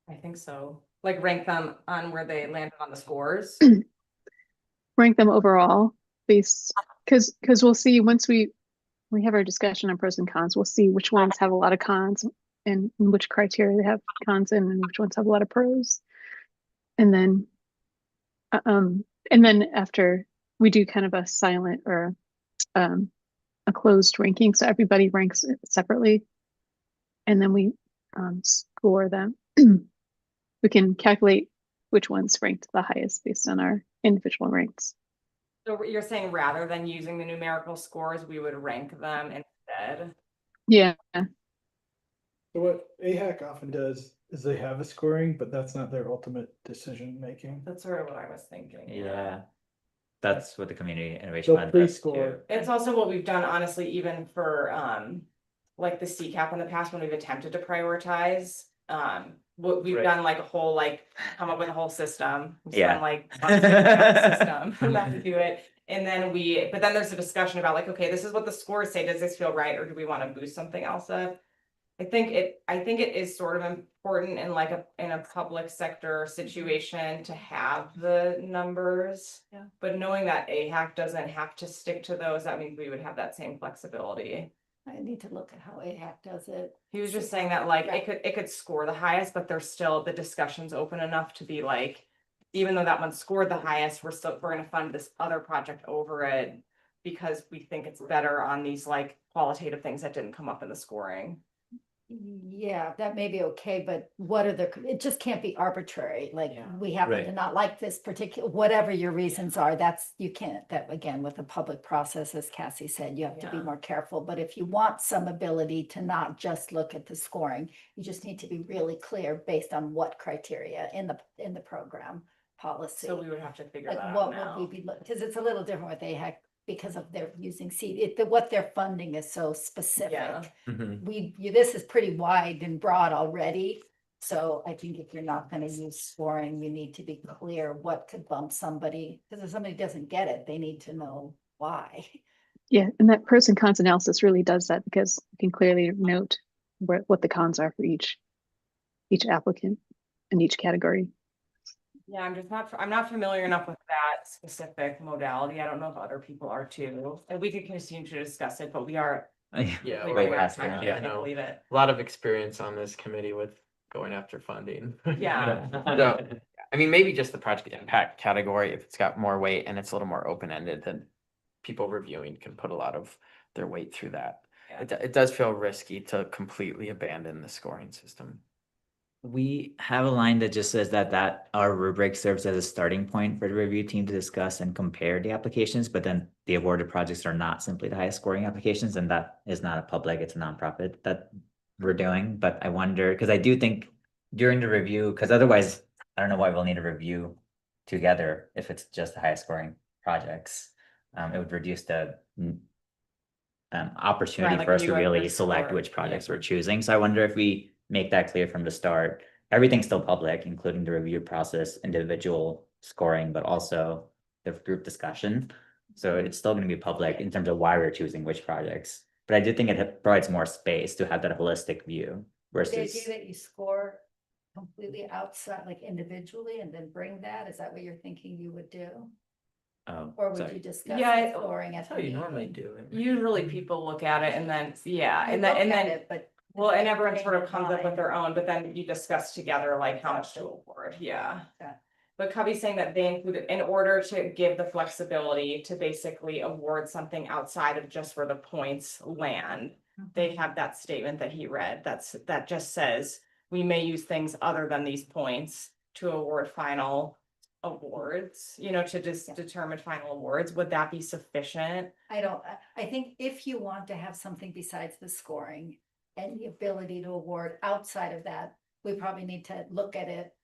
I think so. Like rank them on where they landed on the scores. Rank them overall based because we'll see once we have our discussion on pros and cons, we'll see which ones have a lot of cons and which criteria they have cons in and which ones have a lot of pros. And then after we do kind of a silent or a closed ranking, so everybody ranks it separately, and then we score them. We can calculate which ones ranked the highest based on our individual ranks. So you're saying rather than using the numerical scores, we would rank them instead? Yeah. So what AHAC often does is they have a scoring, but that's not their ultimate decision making. That's sort of what I was thinking. Yeah. That's what the community innovation They'll fund does too. pre-score. It's also what we've done, honestly, even for like the CCAP in the past when we've attempted to prioritize. What we've Right. done like a whole come up with a whole system. We Yeah. spend, like months figuring out the system for that to do it. And then but then there's a discussion about like, okay, this is what the scores say. Does this feel right, or do we want to boost something else up? I think it is sort of important in in a public sector situation to have the numbers. Yeah. But knowing that AHAC doesn't have to stick to those, that means we would have that same flexibility. I need to look at how AHAC does it. He was just saying that like Yeah. it could score the highest, but there's still the discussions open enough to be like, even though that one scored the highest, we're gonna fund this other project over it because we think it's better on these like qualitative things that didn't come up in the scoring. Yeah, that may be okay, but what are it just can't be arbitrary, like Yeah. we happen to Right. not like this particular, whatever your reasons are, you can't, that again, with the public process, as Cassie said, you have to be Yeah. more careful, but if you want some ability to not just look at the scoring, you just need to be really clear based on what criteria in the program policy. So we would have to figure Like that out what now. would we be, because it's a little different with AHAC because of their using what they're funding is so specific. Yeah. Mhm. This is pretty wide and broad already. So I think if you're not gonna use scoring, you need to be clear what could bump somebody, because if somebody doesn't get it, they need to know why. Yeah, and that pros and cons analysis really does that because you can clearly note what the cons are for each applicant in each category. Yeah, I'm not familiar enough with that specific modality. I don't know if other people are too. And we could continue to discuss it, but we are Yeah, like way running out of past time. that. I Yeah, can't no. believe it. A lot of experience on this committee with going after funding. Yeah. No, I mean, maybe just the project impact category, if it's got more weight and it's a little more open-ended, then people reviewing can put a lot of their weight through that. Yeah. It does feel risky to completely abandon the scoring system. We have a line that just says that our rubric serves as a starting point for the review team to discuss and compare the applications, but then the awarded projects are not simply the highest scoring applications, and that is not a public, it's a nonprofit that we're doing. But I wonder, because I do think during the review, because otherwise, I don't know why we'll need a review together if it's just the highest scoring projects. It would reduce the opportunity like for us you to guys really would select score, which projects yeah. we're choosing. So I wonder if we make that clear from the start. Everything's still public, including the review process, individual scoring, but also the group discussion. So it's still going to be public in terms of why we're choosing which projects. But I do think it provides more space to have that holistic view The idea versus. that you score completely outside, like individually, and then bring that, is that what you're thinking you would do? Oh, Or would sorry. you discuss Yeah, the scoring at That's how the you normally meeting? do it. Usually people look at it and then, yeah, You and then, look and at then, it, but well, and then everyone change sort of your comes up with mind. their own, but then you discuss together like how much to award, yeah. Yeah. But Cubby's saying that they included, in order to give the flexibility to basically award something outside of just where the points land. They have that statement that he read, that just says, we may use things other than these points to award final awards, to just determine final awards. Would that be sufficient? I think if you want to have something besides the scoring and the ability to award outside of that, we probably need to look at it,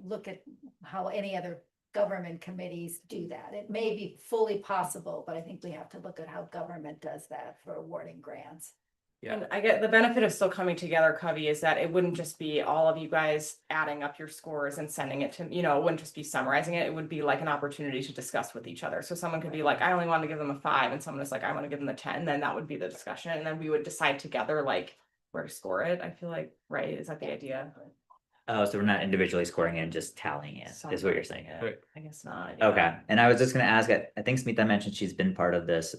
look at how any other government committees do that. It may be fully possible, but I think we have to look at how government does that for awarding grants. Yeah. And I get the benefit of still coming together, Cubby, is that it wouldn't just be all of you guys adding up your scores and sending it to, it wouldn't just be summarizing it. It would be like an opportunity to discuss with each other. So someone could be like, I only want to give them a 5, and someone is like, I want to give them a 10. Then that would be the discussion. And then we would decide together, like, where to score it. I feel like, right? Is that the idea? Oh, so we're not individually scoring it, just tallying it, is what you're saying. Yeah, I guess not. yeah. Okay, and I was just gonna ask, I think Smita mentioned she's been part of this.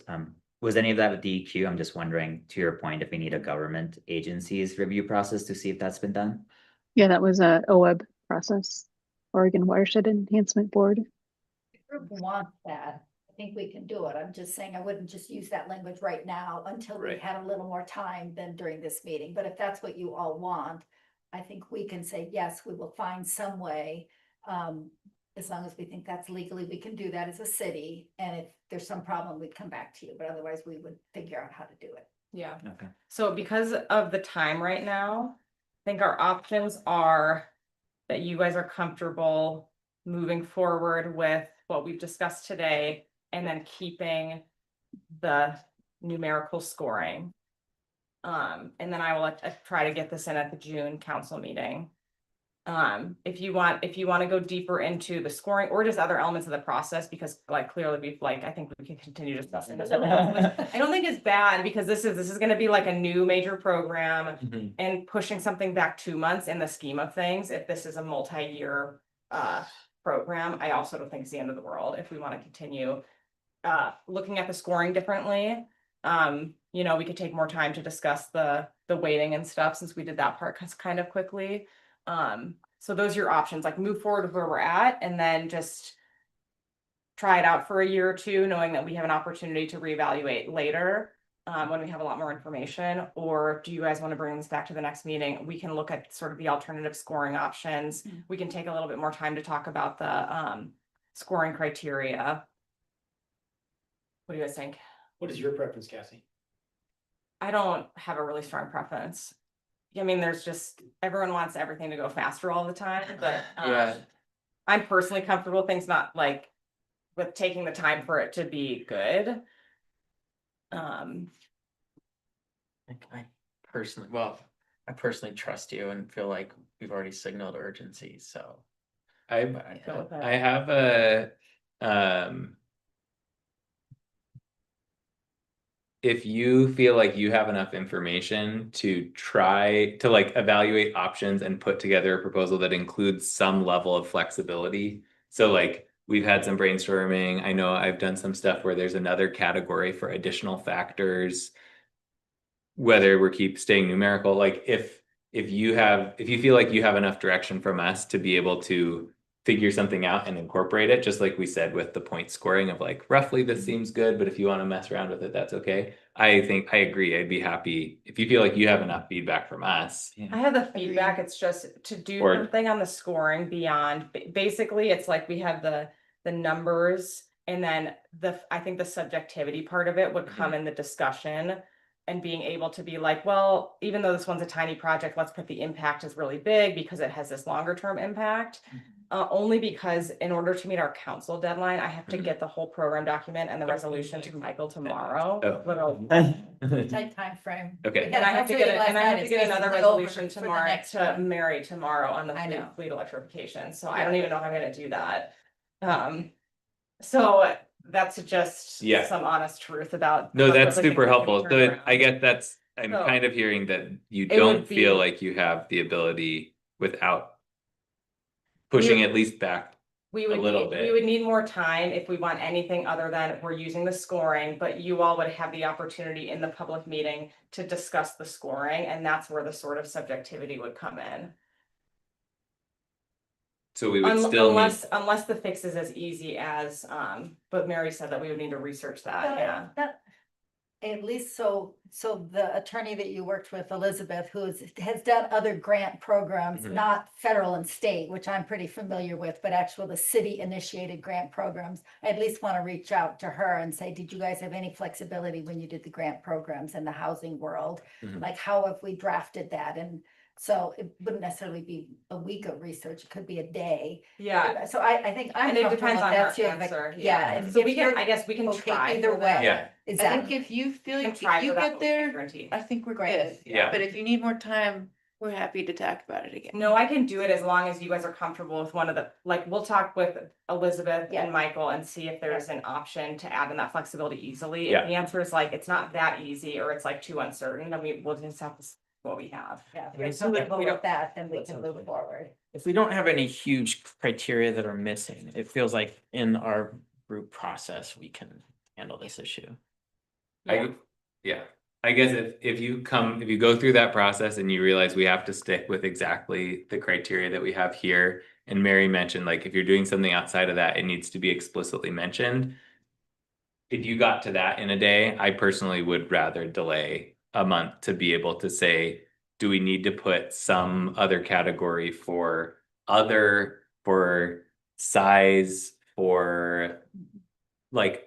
Was any of that with DEQ? I'm just wondering, to your point, if we need a government agency's review process to see if that's been done? Yeah, that was a OWEB process, Oregon Watershed Enhancement Board. Group want that, I think we can do it. I'm just saying I wouldn't just use that language right now until we Right. had a little more time than during this meeting. But if that's what you all want, I think we can say, yes, we will find some way. As long as we think that's legally, we can do that as a city. And if there's some problem, we'd come back to you, but otherwise we would figure out how to do it. Yeah. Okay. So because of the time right now, I think our options are that you guys are comfortable moving forward with what we've discussed today and then keeping the numerical scoring. And then I will try to get this in at the June council meeting. If you want to go deeper into the scoring or just other elements of the process, because like clearly I think we can continue discussing this. I don't think it's bad because this is going to be like a new major program and pushing something back 2 months in the scheme of things. If this is a multi-year program, I also don't think it's the end of the world if we want to continue looking at the scoring differently. We could take more time to discuss the weighting and stuff since we did that part kind of quickly. So those are your options, like move forward with where we're at and then just try it out for a year or two, knowing that we have an opportunity to reevaluate later when we have a lot more information. Or do you guys want to bring this back to the next meeting? We can look at sort of the alternative scoring options. We can take a little bit more time to talk about the scoring criteria. What do you guys think? What is your preference, Cassie? I don't have a really strong preference. I mean, there's just, everyone wants everything to go faster all the time, but Yeah. I'm personally comfortable with things not like with taking the time for it to be good. I personally trust you and feel like we've already signaled urgency, so. I Go with that. I have a if you feel like you have enough information to try to like evaluate options and put together a proposal that includes some level of flexibility. So like we've had some brainstorming. I know I've done some stuff where there's another category for additional factors, whether we're keep staying numerical, like if you feel like you have enough direction from us to be able to figure something out and incorporate it, just like we said with the point scoring of like roughly this seems good, but if you want to mess around with it, that's okay. I think I agree. I'd be happy if you feel like you have enough feedback from us. I have the feedback, it's just to do Or- something on the scoring beyond, basically, it's like we have the numbers. And then I think the subjectivity part of it would come in the discussion. And being able to be like, well, even though this one's a tiny project, let's put the impact as really big because it has this longer term impact. Only because in order to meet our council deadline, I have to get the whole program document and the resolution to Michael tomorrow. Literally. Tight time frame. Okay. And I have to get it, and I have to get another resolution for the tomorrow next to one. Mary tomorrow on the I know. fleet electrification, so I don't even know if I'm gonna do that. So that's just Yeah. some honest truth about. No, how that's quickly super things can be helpful. turned So I around. guess I'm So, kind of hearing that you it don't would feel be- like you have the ability without pushing at least back. We a would little need, we bit. would need more time if we want anything other than we're using the scoring, but you all would have the opportunity in the public meeting to discuss the scoring, and that's where the sort of subjectivity would come in. So we would still need, Unless the fix is as easy as, but Mary said that we would need to research that, yeah. At least so the attorney that you worked with, Elizabeth, has done other grant programs, Mhm. not federal and state, which I'm pretty familiar with, but actual the city initiated grant programs. I at least want to reach out to her and say, did you guys have any flexibility when you did the grant programs in the housing world? Mhm. Like, how have we drafted that? And so it wouldn't necessarily be a week of research, it could be a day. Yeah, So I think I'm and it comfortable depends if on that's her your, answer, yeah. yeah, if- so if we can, you're I guess we can okay try either for way. that. Yeah. I think Exactly. if you feel We can like try if you for that, get but we can't there, guarantee. I think we're Great. good. Yeah. But if you need more time, we're happy to talk about it again. No, I can do it as long as you guys are comfortable with one of the, like, we'll talk with Elizabeth Yeah. and Michael and see if there's an option to add in that flexibility easily. Yeah. If the answer is like, it's not that easy, or it's like too uncertain, then we'll just have to see what we have. Yeah, if Okay, you're so that comfortable we with don't- that, then we that can sounds move good. forward. If we don't have any huge criteria that are missing, it feels like in our group process, we can handle this issue. I guess if you go through that process and you realize we have to stick with exactly the criteria that we have here, and Mary mentioned, like, if you're doing something outside of that, it needs to be explicitly mentioned. If you got to that in a day, I personally would rather delay a month to be able to say, do we need to put some other category for size, for like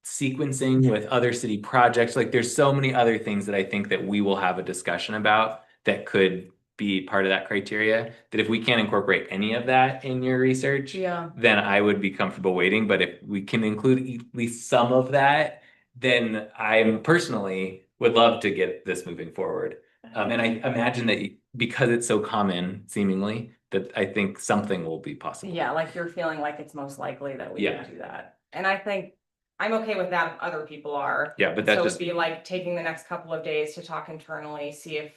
sequencing with other city projects? Like, there's so many other things that I think that we will have a discussion about that could be part of that criteria, that if we can't incorporate any of that in your research, Yeah. then I would be comfortable waiting. But if we can include at least some of that, then I personally would love to get this moving forward. And I imagine that because it's so common, seemingly, that I think something will be possible. Yeah, like you're feeling like it's most likely that we Yeah. can do that. And I think I'm okay with that if other people are. Yeah, but that's So just, it'd be like taking the next couple of days to talk internally, see if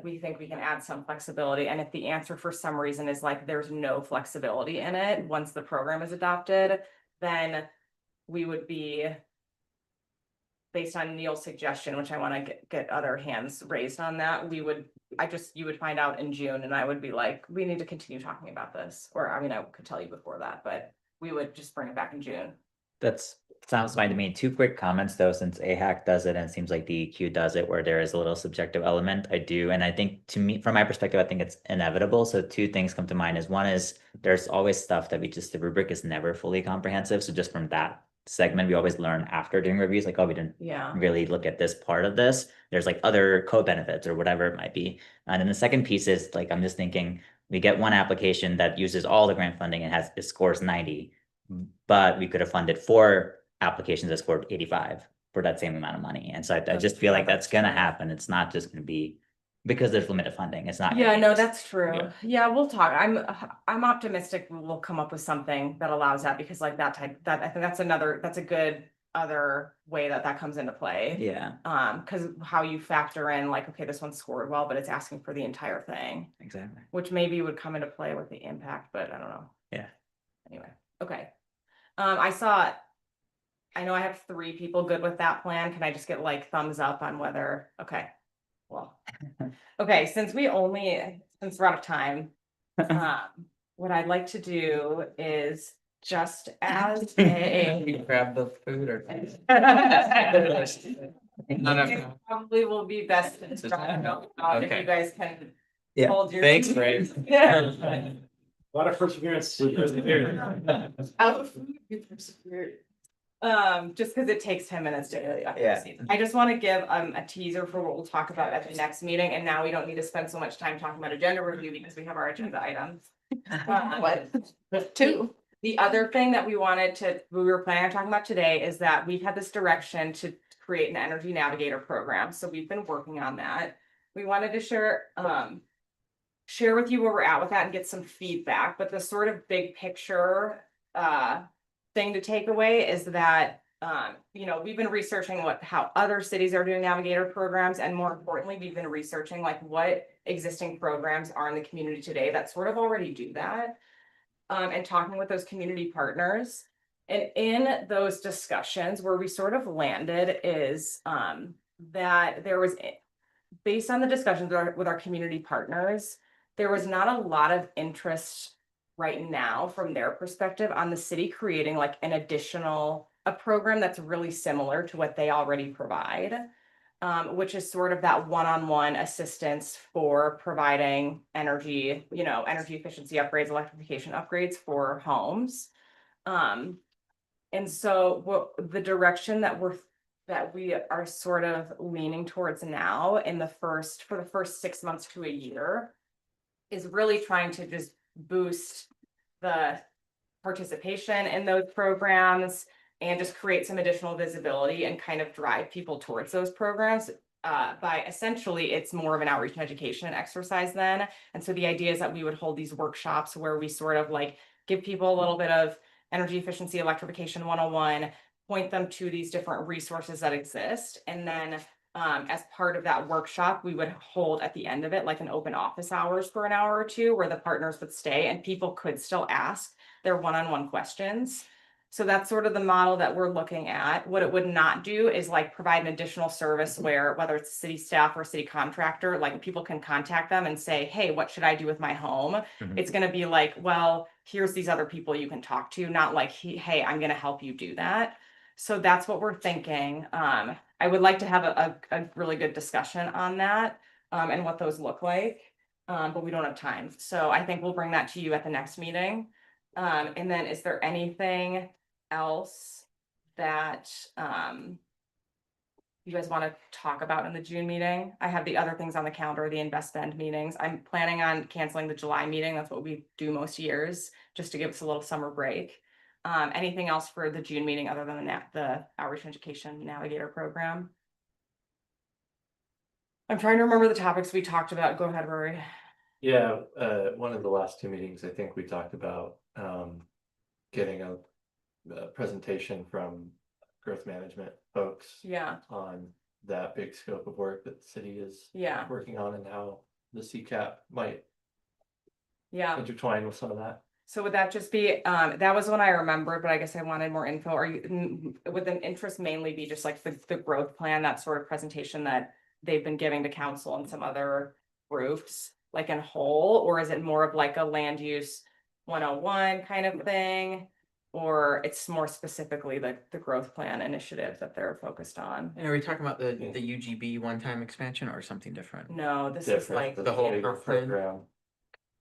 we think we can add some flexibility. And if the answer for some reason is like, there's no flexibility in it, once the program is adopted, then we would be, based on Neil's suggestion, which I want to get other hands raised on that, you would find out in June, and I would be like, we need to continue talking about this. Or, I mean, I could tell you before that, but we would just bring it back in June. That's sounds fine to me. Two quick comments though, since AHAC does it and it seems like DEQ does it, where there is a little subjective element. I do, and I think to me, from my perspective, I think it's inevitable. So two things come to mind. Is one is there's always stuff that the rubric is never fully comprehensive. So just from that segment, we always learn after doing reviews, like, oh, we didn't Yeah. really look at this part of this. There's like other co-benefits or whatever it might be. And then the second piece is like, I'm just thinking we get one application that uses all the grant funding and it scores 90, but we could have funded 4 applications that scored 85 for that same amount of money. And so I just feel like that's gonna happen. It's not just gonna be because there's limited funding. It's not. gonna Yeah, be no, just- that's true. Yeah. Yeah, we'll talk. I'm optimistic we'll come up with something that allows that, because like I think that's a good other way that that comes into play. Yeah, Because how you factor in like, okay, this one scored well, but it's asking for the entire thing, exactly. which maybe would come into play with the impact, but I don't know. Yeah. Anyway, okay. I know I have 3 people good with that plan. Can I just get like thumbs up on whether, okay, well, okay, since we're out of time, what I'd like to do is just as a. Grab the food or. It probably will be best if you Okay. guys can Yeah. hold your. Thanks, Ray. Yeah. A lot of perseverance. Just because it takes 10 minutes to really. Yeah. I just want to give a teaser for what we'll talk about at the next meeting, and now we don't need to spend so much time talking about agenda review because we have our agenda items. What? 2. The other thing that we were planning on talking about today is that we've had this direction to create an energy navigator program, so we've been working on that. We wanted to share with you where we're at with that and get some feedback, but the sort of big picture thing to take away is that we've been researching how other cities are doing navigator programs, and more importantly, we've been researching like what existing programs are in the community today that sort of already do that, and talking with those community partners. And in those discussions, where we sort of landed is that there was, based on the discussions with our community partners, there was not a lot of interest right now from their perspective on the city creating like a program that's really similar to what they already provide, which is sort of that one-on-one assistance for providing energy efficiency upgrades, electrification upgrades for homes. And so the direction that we are sort of leaning towards now for the first 6 months to a year is really trying to just boost the participation in those programs and just create some additional visibility and kind of drive people towards those programs. By essentially, it's more of an outreach and education exercise then. And so the idea is that we would hold these workshops where we sort of like give people a little bit of energy efficiency, electrification 101, point them to these different resources that exist. And then as part of that workshop, we would hold at the end of it like an open office hours for an hour or 2 where the partners would stay and people could still ask their one-on-one questions. So that's sort of the model that we're looking at. What it would not do is like provide an additional service where whether it's city staff or city contractor, like people can contact them and say, hey, what should I do with my home? Mhm. It's going to be like, well, here's these other people you can talk to, not like, hey, I'm going to help you do that. So that's what we're thinking. I would like to have a really good discussion on that and what those look like, but we don't have time. So I think we'll bring that to you at the next meeting. And then is there anything else that you guys want to talk about in the June meeting? I have the other things on the calendar, the invest spend meetings. I'm planning on canceling the July meeting. That's what we do most years, just to give us a little summer break. Anything else for the June meeting other than the outreach and education navigator program? I'm trying to remember the topics we talked about. Go ahead, Rory. Yeah, one of the last 2 meetings, I think we talked about getting a presentation from growth management folks. Yeah. On that big scope of work that the city is working on and how the CCAP might intertwine with some of that. So would that just be, that was one I remembered, but I guess I wanted more info. Would the interest mainly be just like the growth plan, that sort of presentation that they've been giving to council and some other groups, like in whole, or is it more of like a land use 101 kind of thing? Or it's more specifically the growth plan initiative that they're focused on? And are we talking about the UGB one-time expansion or something different? No, this is like the whole bigger plan. program.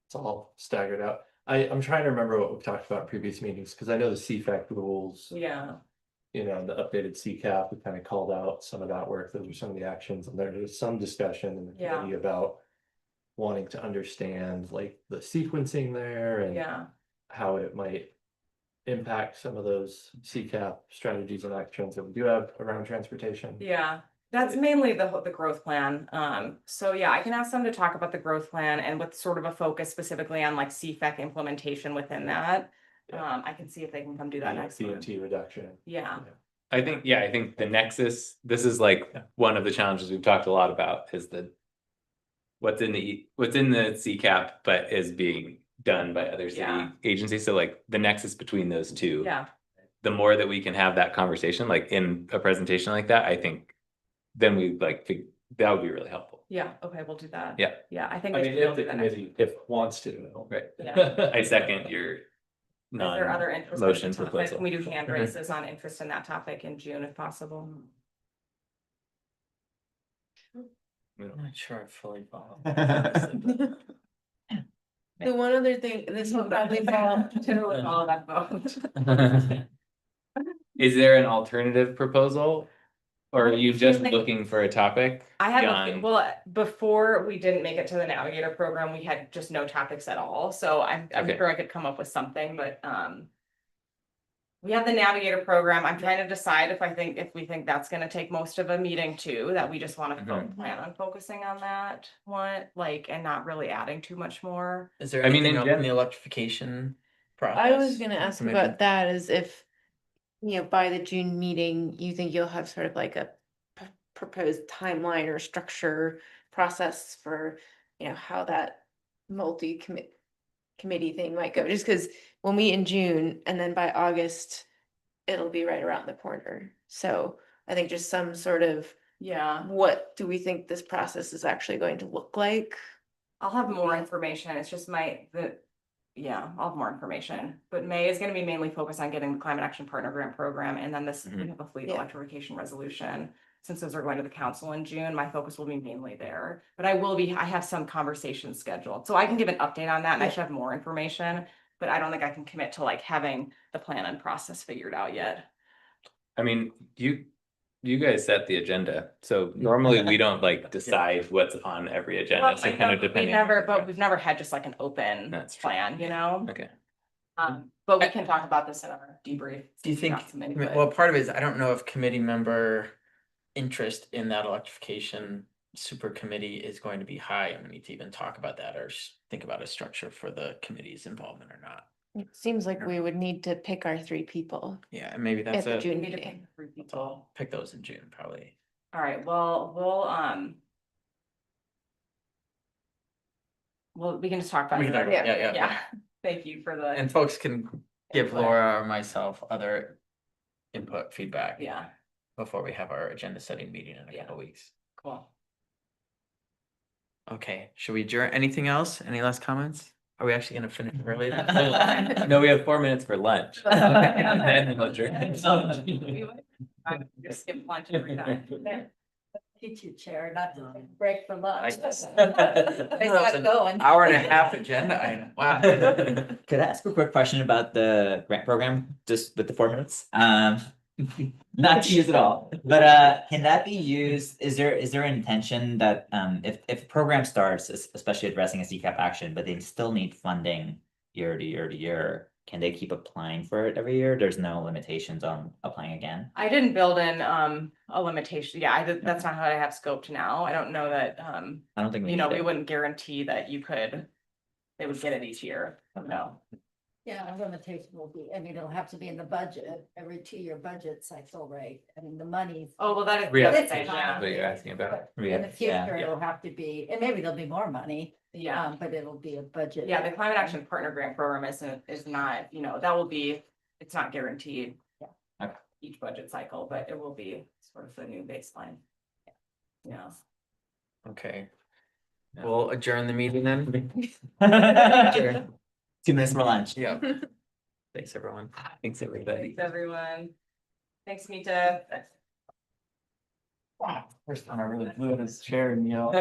It's all staggered out. I'm trying to remember what we've talked about in previous meetings, because I know the CFAC rules. Yeah. The updated CCAP, we kind of called out some of that work. Those are some of the actions, and there was some discussion in the committee about wanting to understand like the sequencing there and how it might impact some of those CCAP strategies and actions that we do have around transportation. Yeah, that's mainly the growth plan. So yeah, I can ask them to talk about the growth plan and with sort of a focus specifically on like CFAC implementation within that. I can see if they can come do that next month. CNT reduction. Yeah. I think, yeah, I think the nexus, this is like one of the challenges we've talked a lot about is the. What's in the CCAP, but is being done by other city Yeah. agencies. So like the nexus between those two. Yeah, The more that we can have that conversation, like in a presentation like that, I think. Then we like, that would be really helpful. yeah, okay, we'll do that. Yeah. Yeah, I think. I we mean, should if the do that next committee, if wants to. Right. Yeah. I second your. Is there other interest in the motion topic? proposal. Can we do hand raises on interest in that topic in June if possible? I'm not sure I fully follow. The one other thing, this will probably fall To all that vote. Is there an alternative proposal? Or are you just looking for a topic? I have, beyond- well, before we didn't make it to the navigator program, we had just no topics at all, so I'm Okay. sure I could come up with something, but, we have the navigator program. I'm trying to decide if we think that's gonna take most of a meeting too, that we just wanna Mhm. plan on focusing on that one, like, and not really adding too much more. Is there I mean, anything in else in gen- the electrification process? I was gonna ask Maybe. about that is if, by the June meeting, you think you'll have sort of like a proposed timeline or structure process for, how that committee thing might go, just because we'll meet in June and then by August, it'll be right around the corner. So I think just some sort of, Yeah, what do we think this process is actually going to look like? I'll have more information. It's just I'll have more information, but May is gonna be mainly focused on getting the climate action partner grant program, and then we Mhm. have a fleet Yeah. electrification resolution. Since those are going to the council in June, my focus will be mainly there, but I have some conversations scheduled, so I can give an update on that, and I Yeah. should have more information. But I don't think I can commit to like having the plan and process figured out yet. I mean, you guys set the agenda, so normally we don't like decide what's on every agenda, Well, so I kind know, of but depending. we've never had just like an open That's true. plan, you know? Okay, But we can talk about this in our debrief. Do you since we think, got some input. well, part of it is, I don't know if committee member interest in that electrification super committee is going to be high, and we need to even talk about that or think about a structure for the committee's involvement or not. It seems like we would need to pick our 3 people Yeah, and maybe at that's the a, June We need to meeting. pick 3 let's people. all pick those in June, probably. All right, well, we can just talk about We it. can talk later. about it, yeah. Yeah, thank you for the, And folks can give Input. Laura or myself other input, feedback. yeah, Before we have our agenda setting meeting in a Yeah. couple weeks. cool. Okay, should we adjourn? Anything else? Any last comments? Are we actually gonna finish early? no, we have 4 minutes for lunch. And then we'll adjourn. I just skip lunch every time. Teach your chair not to break for lunch. They got going. Hour and a half agenda item, wow. Could I ask a quick question about the grant program, just with the 4 minutes? Not to use it all, but can that be used? Is there an intention that if a program starts, especially addressing a CCAP action, but they still need funding year to year to year, can they keep applying for it every year? There's no limitations on applying again? I didn't build in a limitation. Yeah, that's not how I have scoped now. I don't know that I don't think we you know, need we it. wouldn't guarantee that they would get it each year. No. Yeah, a limitation will be, it'll have to be in the budget, every 2-year budget cycle, right? The money. Oh, well, that is. Reallocation, Yeah. what you're asking about. In the Yeah. future, it'll have to be, and maybe there'll be more money, Yeah. but it'll be a budget. Yeah, the climate action partner grant program is not, it's not guaranteed. Yeah. Okay. Each budget cycle, but it will be sort of the new baseline. Yeah. Okay. We'll adjourn the meeting then. 2 minutes for lunch. Yeah. Thanks, everyone. Thanks, everybody. Thanks, everyone. Thanks, Mita. Wow, first time I really blew in his chair and yelled.